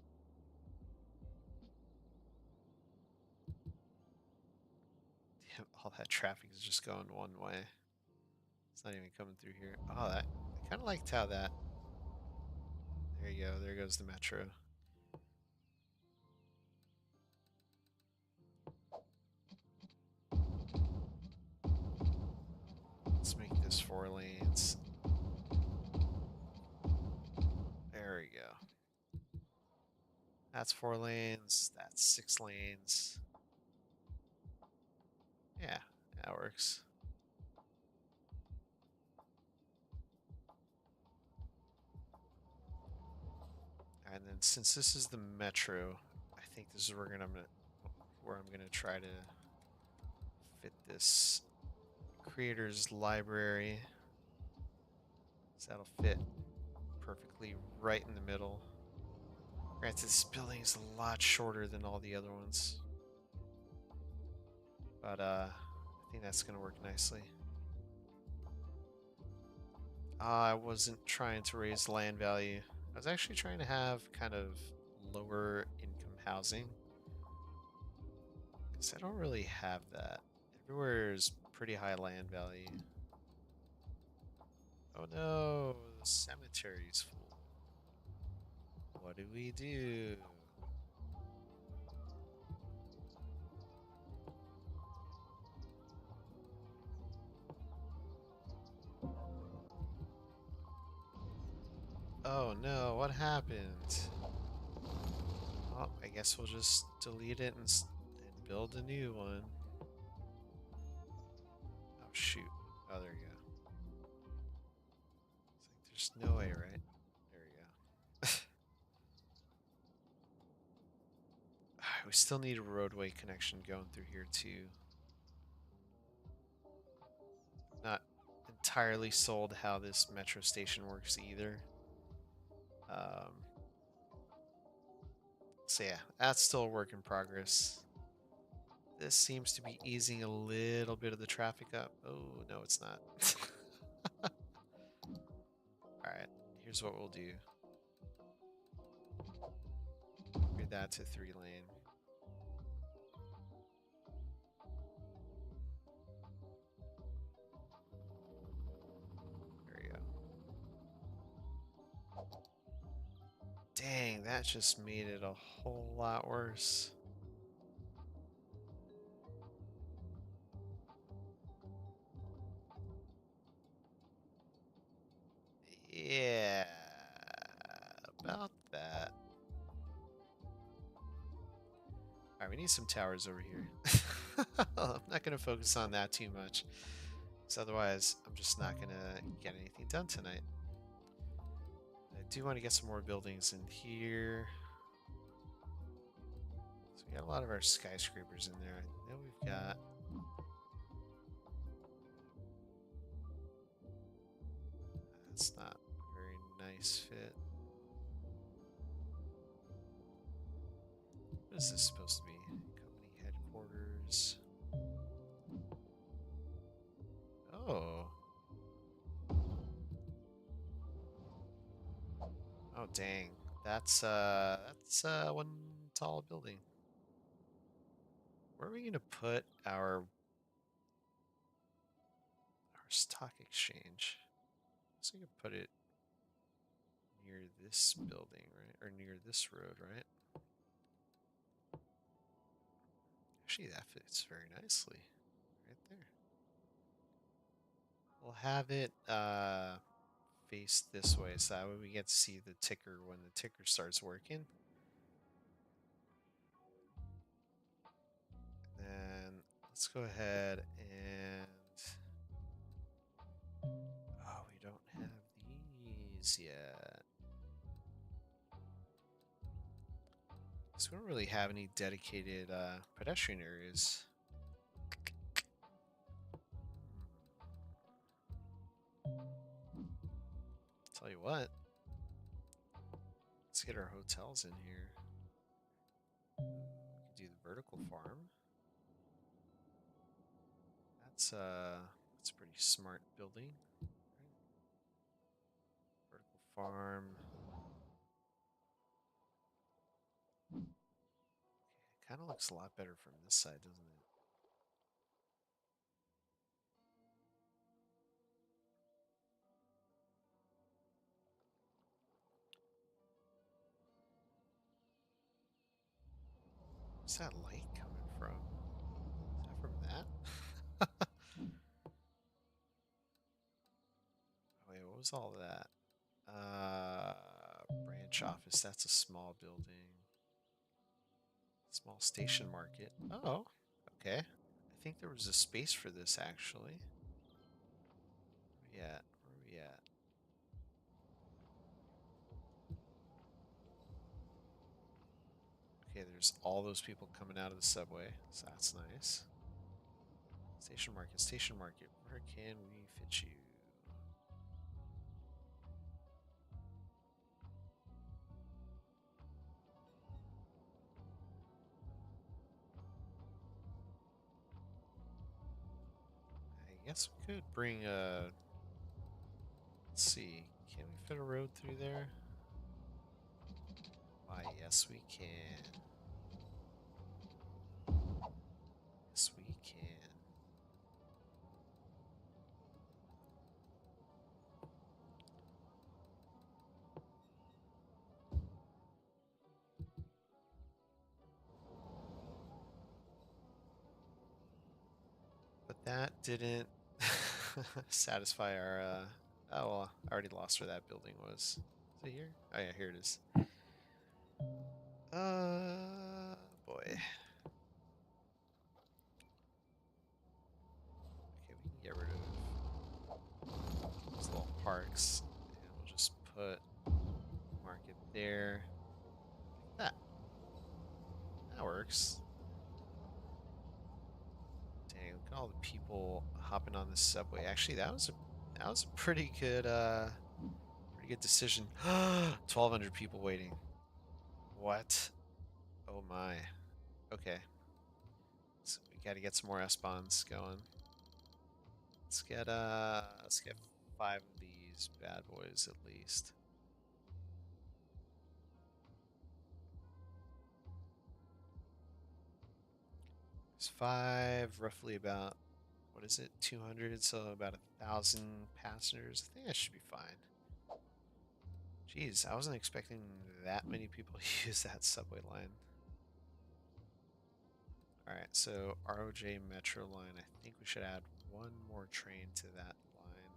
Damn, all that traffic is just going one way. It's not even coming through here. Oh, that I kind of liked how that. There you go. There goes the metro. Let's make this 4 lanes. There we go. That's 4 lanes. That's 6 lanes. Yeah, that works. And then since this is the metro, I think this is where I'm gonna try to fit this creator's library. So that'll fit perfectly right in the middle. Granted, this building is a lot shorter than all the other ones, but I think that's gonna work nicely. I wasn't trying to raise land value. I was actually trying to have kind of lower income housing, because I don't really have that. Everywhere is pretty high land value. Oh no, the cemetery's full. What do we do? Oh no, what happened? Oh, I guess we'll just delete it and build a new one. Oh shoot. Oh, there you go. It's like there's no way, right? There we go. We still need a roadway connection going through here too. Not entirely sold how this metro station works either. So yeah, that's still a work in progress. This seems to be easing a little bit of the traffic up. Oh, no, it's not. Alright, here's what we'll do. Upgrade that to 3 lane. There we go. Dang, that just made it a whole lot worse. Yeah, about that. Alright, we need some towers over here. I'm not going to focus on that too much, because otherwise I'm just not going to get anything done tonight. I do want to get some more buildings in here. So we got a lot of our skyscrapers in there. I know we've got... That's not a very nice fit. What is this supposed to be? Company headquarters. Oh. Oh dang. That's one tall building. Where are we gonna put our stock exchange? So we can put it near this building, right? Or near this road, right? Actually, that fits very nicely. Right there. We'll have it face this way, so that way we get to see the ticker when the ticker starts working. And then let's go ahead and... Oh, we don't have these yet. So we don't really have any dedicated pedestrian areas. Tell you what, let's get our hotels in here. We can do the vertical farm. That's a pretty smart building. Vertical farm. Kind of looks a lot better from this side, doesn't it? Where's that light coming from? Is that from that? Oh, wait, what was all that? Branch office. That's a small building. Small station market. Oh, okay. I think there was a space for this actually. Where we at? Where we at? Okay, there's all those people coming out of the subway, so that's nice. Station market. Where can we fit you? I guess we could bring a. Let's see. Can we fit a road through there? Why, yes, we can. Yes, we can. But that didn't satisfy our. Oh, well, I already lost where that building was. Is it here? Oh, yeah, here it is. Boy. Okay, we can get rid of these little parks. And we'll just put market there. Like that. That works. Dang, look at all the people hopping on the subway. Actually, that was a pretty good decision. 1,200 people waiting. What? Oh my. Okay. So we gotta get some more S-bonds going. Let's get 5 of these bad boys at least. There's 5, roughly about, what is it, 200, so about 1,000 passengers. I think that should be fine. Jeez, I wasn't expecting that many people to use that subway line. Alright, so ROJ Metro line, I think we should add one more train to that line.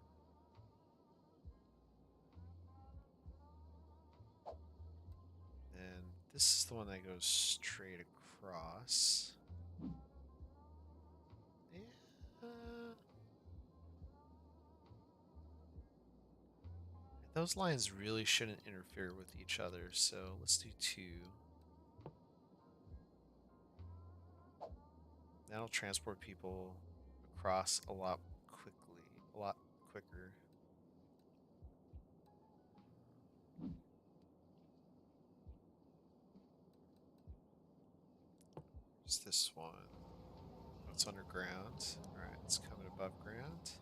And this is the one that goes straight across. Yeah. Those lines really shouldn't interfere with each other, so let's do 2. That'll transport people across a lot quicker. Where's this one? Oh, it's underground. Alright, it's coming above ground.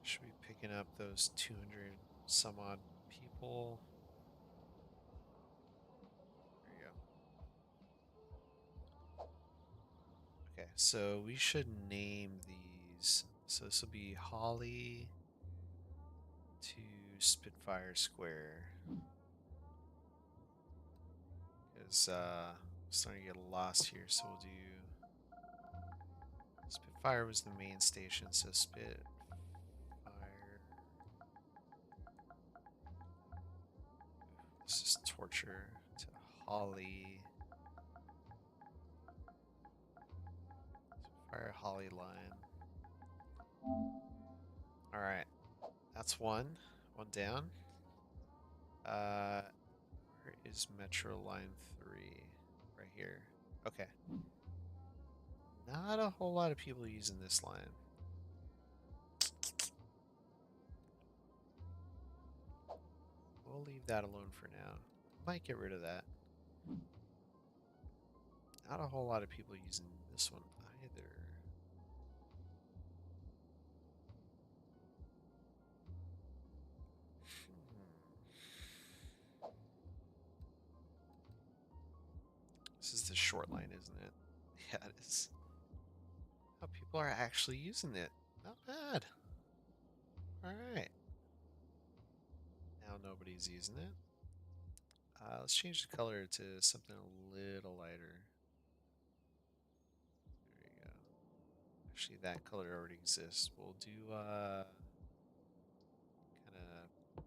Should be picking up those 200 some odd people. There you go. Okay, so we should name these. So this will be Holly to Spitfire Square. Because I'm starting to get lost here, so we'll do. Spitfire was the main station, so Spitfire. This is torture to Holly. Spitfire Holly line. Alright. That's one. One down. Where is Metro Line 3? Right here. Okay. Not a whole lot of people using this line. we'll leave that alone for now. Might get rid of that. Not a whole lot of people using this one either. This is the short line, isn't it? Yeah, it is. How people are actually using it. Not bad. Alright. Now nobody's using it. Let's change the color to something a little lighter. There you go. Actually, that color already exists. We'll do kind of pink.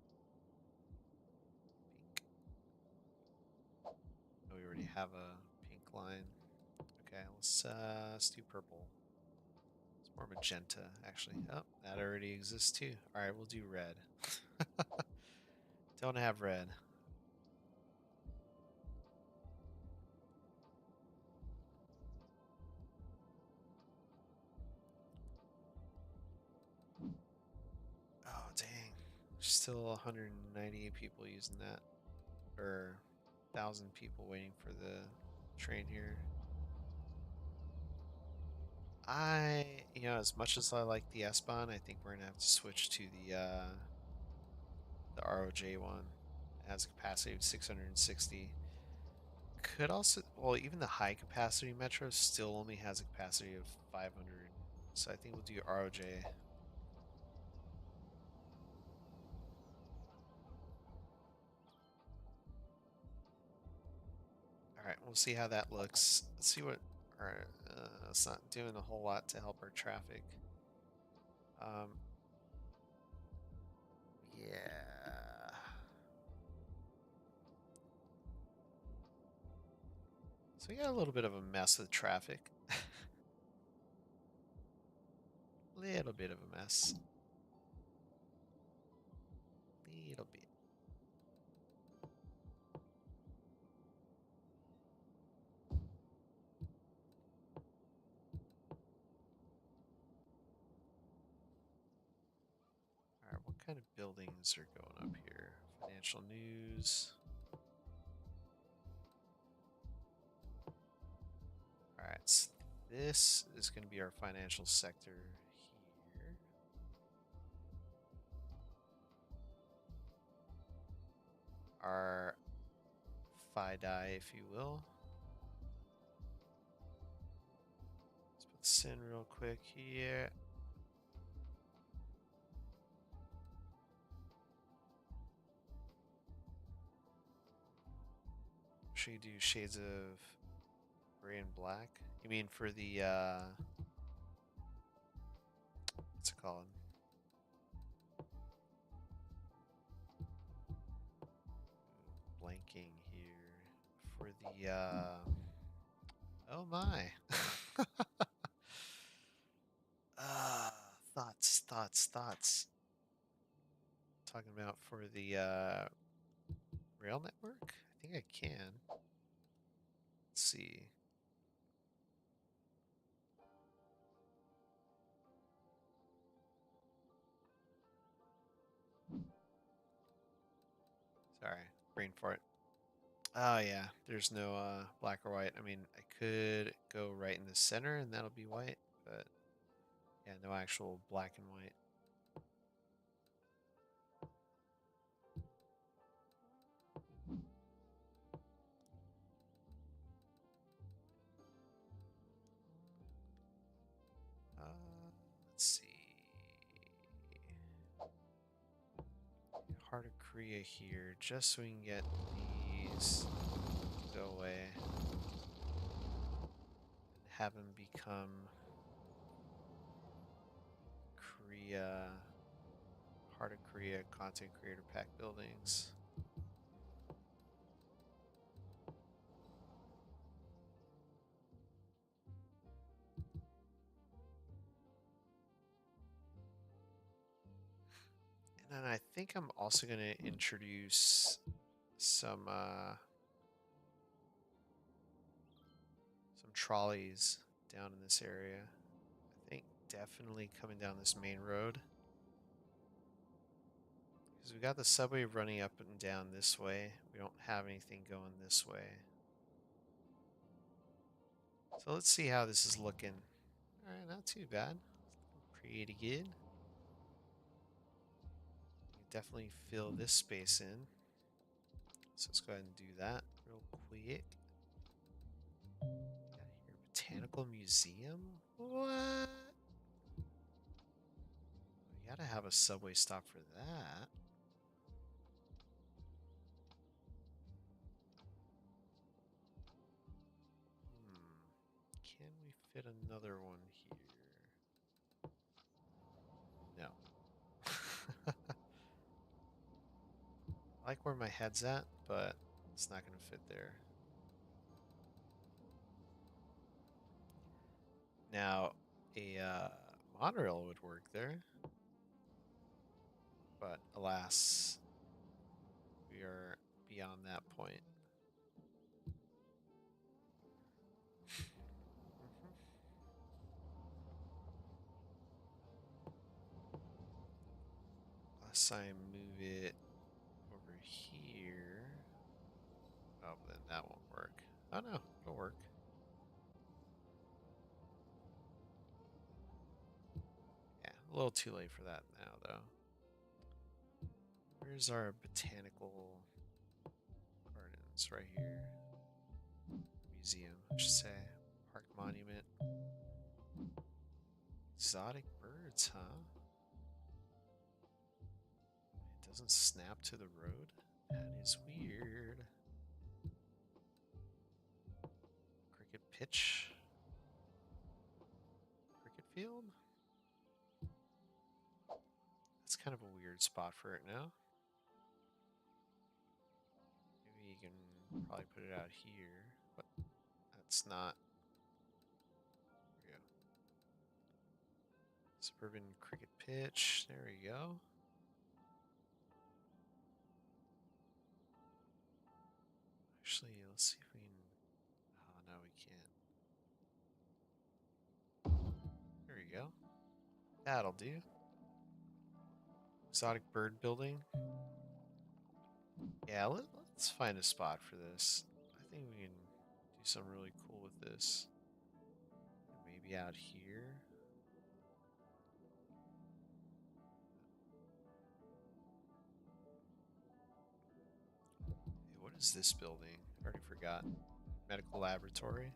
Oh, we already have a pink line. Okay, let's do purple. It's more magenta, actually. Oh, that already exists too. All right, we'll do red. Don't have red. Oh, dang. Still 198 people using that. Or 1,000 people waiting for the train here. As much as I like the S-Bahn, I think we're gonna have to switch to the ROJ one. It has a capacity of 660. Could also, well, even the high capacity metro still only has a capacity of 500. So I think we'll do ROJ. All right, we'll see how that looks. Let's see what. All right, it's not doing a whole lot to help our traffic. Um, yeah. So we got a little bit of a mess with traffic. Little bit of a mess. Little bit. All right, what kind of buildings are going up here? Financial news. All right, so this is going to be our financial sector here. Our FIDI, if you will. Let's put this in real quick here. Should we do shades of gray and black? You mean for the, what's it called? Blanking here. For the, oh my. Thoughts. Talking about for the, rail network? I think I can. Let's see. Sorry, brain fart. Oh yeah, there's no black or white. I mean, I could go right in the center and that'll be white, but yeah, no actual black and white. Let's see. Heart of Korea here, just so we can get these to go away and have them become Korea, Heart of Korea content creator pack buildings. And then I think I'm also going to introduce some trolleys down in this area. I think definitely coming down this main road. Because we got the subway running up and down this way. We don't have anything going this way. So let's see how this is looking. Alright, not too bad. Pretty good. Definitely fill this space in. So let's go ahead and do that real quick. Got here, Botanical Museum? What? We gotta have a subway stop for that. Can we fit another one here? No. I like where my head's at, but it's not going to fit there. Now, a monorail would work there, but alas, we are beyond that point. Unless I move it over here. Oh, then that won't work. Oh no, it'll work. Yeah, a little too late for that now, though. Where's our botanical gardens? Right here. Museum, I should say. Park monument. Exotic birds, huh? It doesn't snap to the road? That is weird. Cricket pitch. Cricket field? That's kind of a weird spot for it now. Maybe you can probably put it out here, but that's not. There we go. Suburban cricket pitch. There we go. Actually, let's see if we can. Oh, no, we can't. There we go. That'll do. Exotic bird building. Yeah, let's find a spot for this. I think we can do something really cool with this. Maybe out here. Hey, what is this building? I already forgot. Medical laboratory.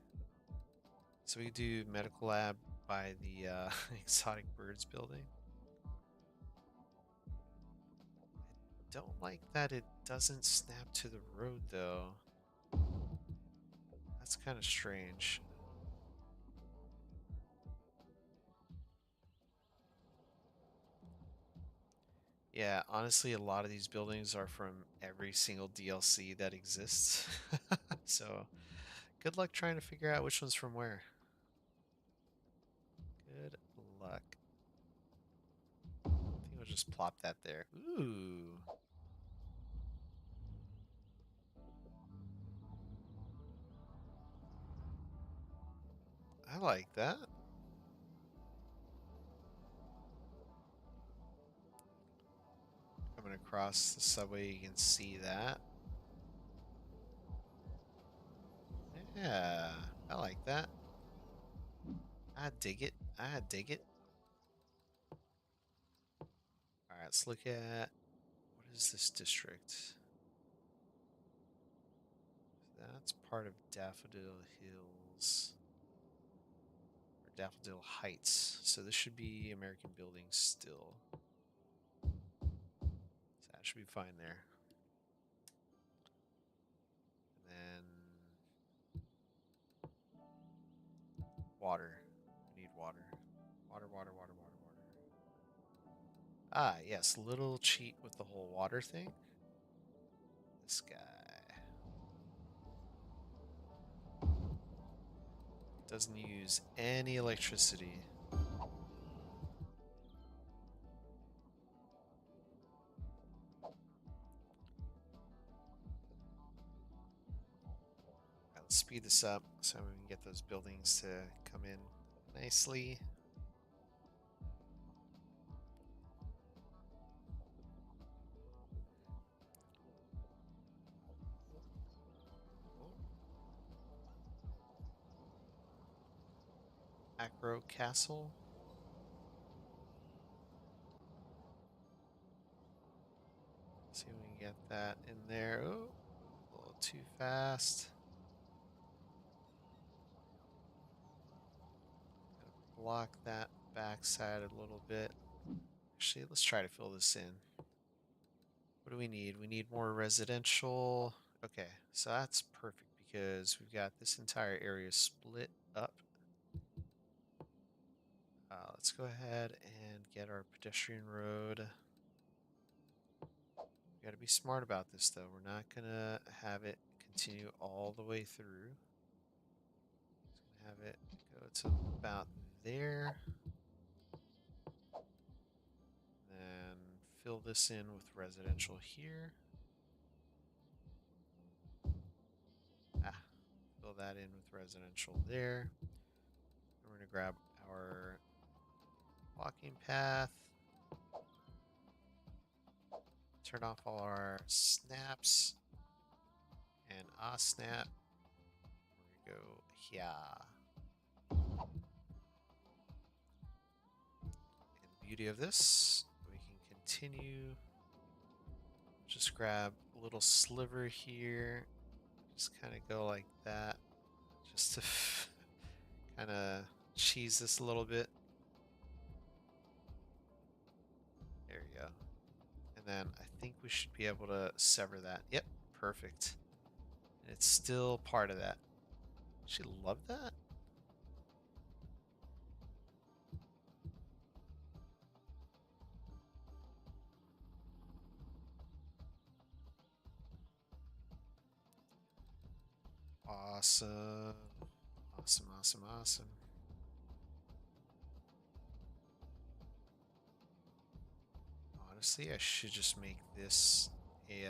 So we do medical lab by the exotic birds building. I don't like that it doesn't snap to the road though. That's kind of strange. Yeah, honestly, a lot of these buildings are from every single DLC that exists. So, good luck trying to figure out which one's from where. Good luck. I think we'll just plop that there. Ooh. I like that. Coming across the subway, you can see that. Yeah, I like that. I dig it. I dig it. Alright, let's look at what is this district? That's part of Daffodil Hills. Or Daffodil Heights. So this should be American buildings still. So that should be fine there. And then water. We need water. Water, water, water, water, water. Ah, yes, little cheat with the whole water thing. This guy. Doesn't use any electricity. Let's speed this up so we can get those buildings to come in nicely. Crow Castle. See if we can get that in there. Oh, a little too fast. Gotta block that backside a little bit. Actually, let's try to fill this in. What do we need? We need more residential. Okay, so that's perfect because we've got this entire area split up. Let's go ahead and get our pedestrian road. We got to be smart about this though. We're not gonna have it continue all the way through. Just gonna have it go to about there. Then fill this in with residential here. Fill that in with residential there. And we're gonna grab our walking path. Turn off all our snaps and snap. We're gonna go here. And the beauty of this, we can continue. Just grab a little sliver here. Just kind of go like that. Just to kind of cheese this a little bit. There we go. And then I think we should be able to sever that. Yep, perfect. And it's still part of that. She loved that. Awesome. Awesome, awesome, awesome. Honestly, I should just make this a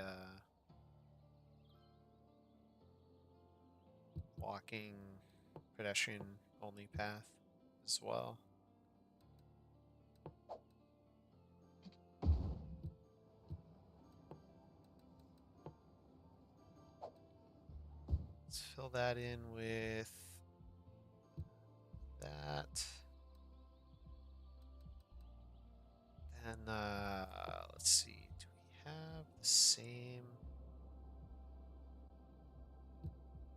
walking pedestrian only path as well. Let's fill that in with that. And let's see, do we have the same?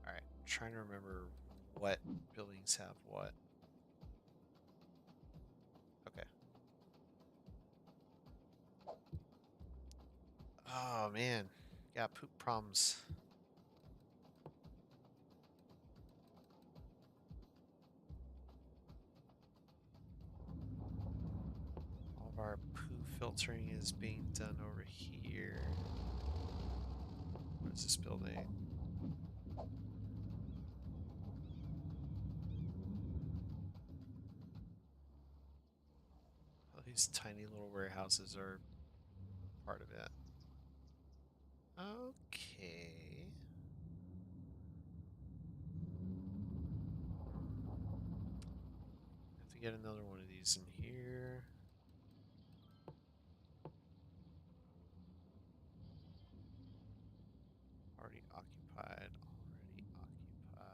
All right, I'm trying to remember what buildings have what. Okay. Oh man, got poop problems. All of our poo filtering is being done over here. What is this building? Oh, these tiny little warehouses are part of it. Okay. Have to get another one of these in here. Already occupied. Already occupied.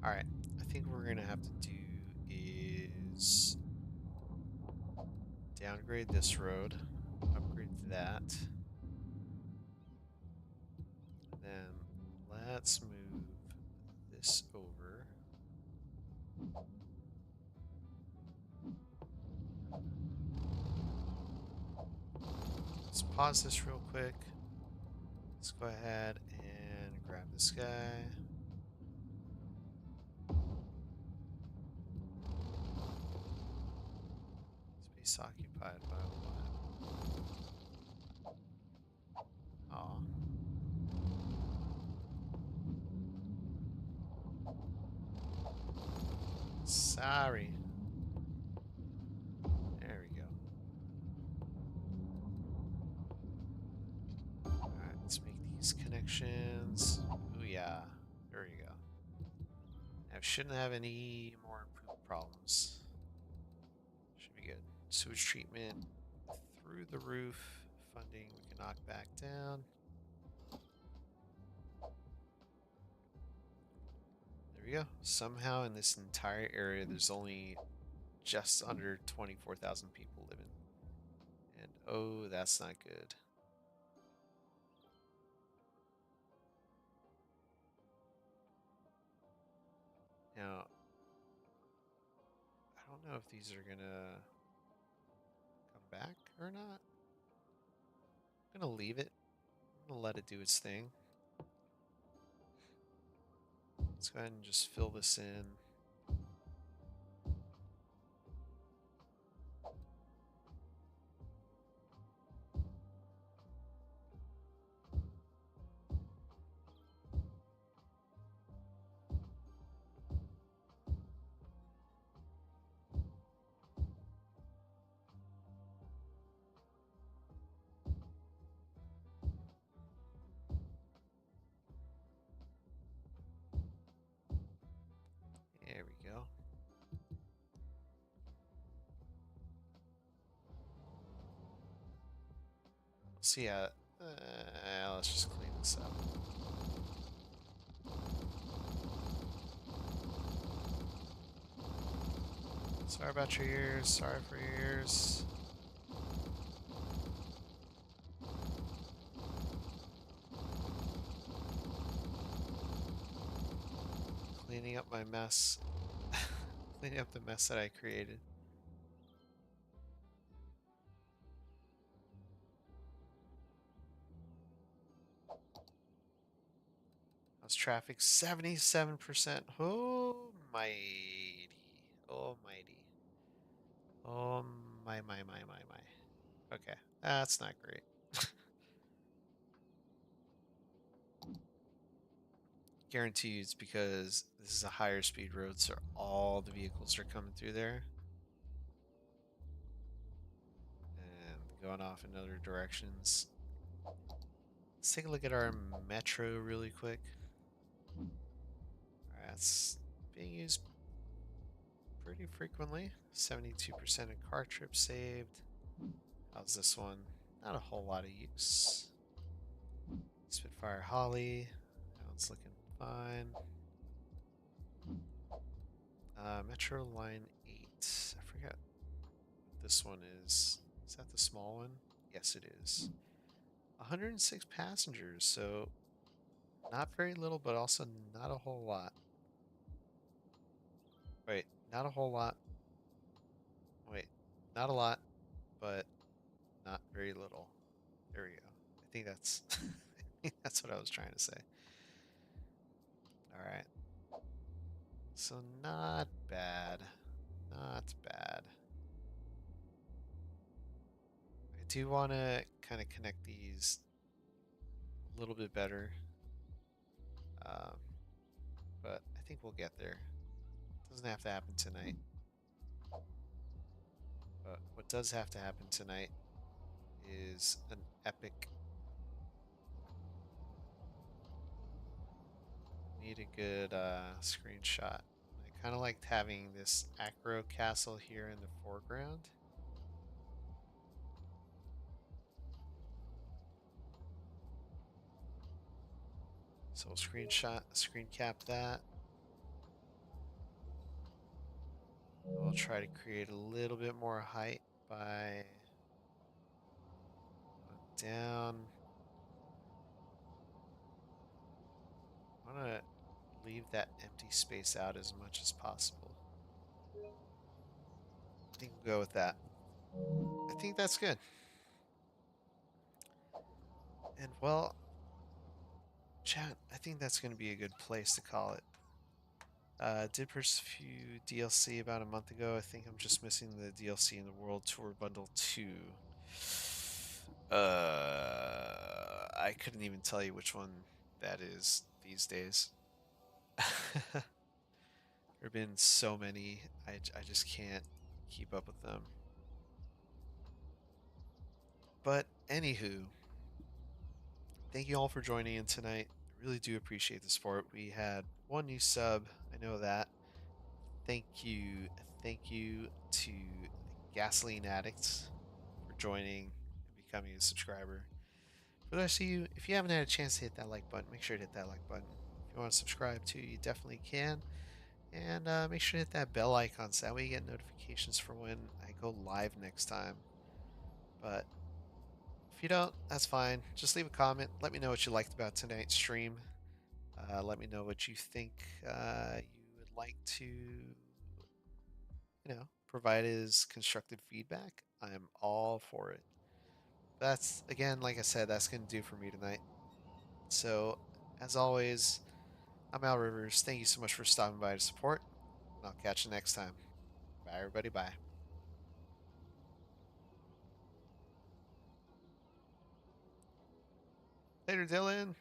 Alright, I think what we're gonna have to do is downgrade this road, upgrade that. Then let's move this over. Let's pause this real quick. Let's go ahead and grab this guy. Space occupied by what? Oh. Sorry. There we go. These connections. Oh yeah. There you go. Now shouldn't have any more poop problems. Should be good. Sewage treatment through the roof. Funding we can knock back down. There we go. Somehow in this entire area there's only just under 24,000 people living. And oh, that's not good. Now, I don't know if these are gonna come back or not. I'm gonna leave it. I'm gonna let it do its thing. Let's go ahead and just fill this in. There we go. So yeah, let's just clean this up. Sorry about your ears. Sorry for your ears. Cleaning up my mess. Cleaning up the mess that I created. How's traffic? 77%. Oh, mighty. Oh, mighty. Oh, my. Okay, that's not great. Guarantee it's because this is a higher speed road, so all the vehicles are coming through there. And going off in other directions. Let's take a look at our metro really quick. Alright, that's being used pretty frequently. 72% of car trips saved. How's this one? Not a whole lot of use. Spitfire Holly. That one's looking fine. Metro Line 8. I forgot what this one is. Is that the small one? Yes, it is. 106 passengers, so not very little, but also not a whole lot. Wait, not a whole lot. Wait, not a lot, but not very little. There we go. I think that's I think that's what I was trying to say. All right. So not bad. Not bad. I do want to kind of connect these a little bit better. Um, but I think we'll get there. Doesn't have to happen tonight. But what does have to happen tonight is an epic. Need a good screenshot. I kind of liked having this acro castle here in the foreground. So we'll screen cap that. We'll try to create a little bit more height by down. I want to leave that empty space out as much as possible. I think we'll go with that. I think that's good. And well, chat, I think that's going to be a good place to call it. Did purchase a few DLC about a month ago. I think I'm just missing the DLC in the World Tour Bundle 2. I couldn't even tell you which one that is these days. There have been so many, I just can't keep up with them. But anywho, thank you all for joining in tonight. I really do appreciate the support. We had one new sub. I know that. Thank you. Thank you to the Gasoline Addicts for joining and becoming a subscriber. For the rest of you, if you haven't had a chance to hit that like button, make sure to hit that like button. If you want to subscribe too, you definitely can. And make sure to hit that bell icon so that way you get notifications for when I go live next time. But if you don't, that's fine. Just leave a comment. Let me know what you liked about tonight's stream. Let me know what you think you would like to, provide as constructive feedback. I'm all for it. That's, again, like I said, that's going to do for me tonight. So, as always, I'm Al Rivers. Thank you so much for stopping by to support, and I'll catch you next time. Bye, everybody. Bye. Later, Dylan.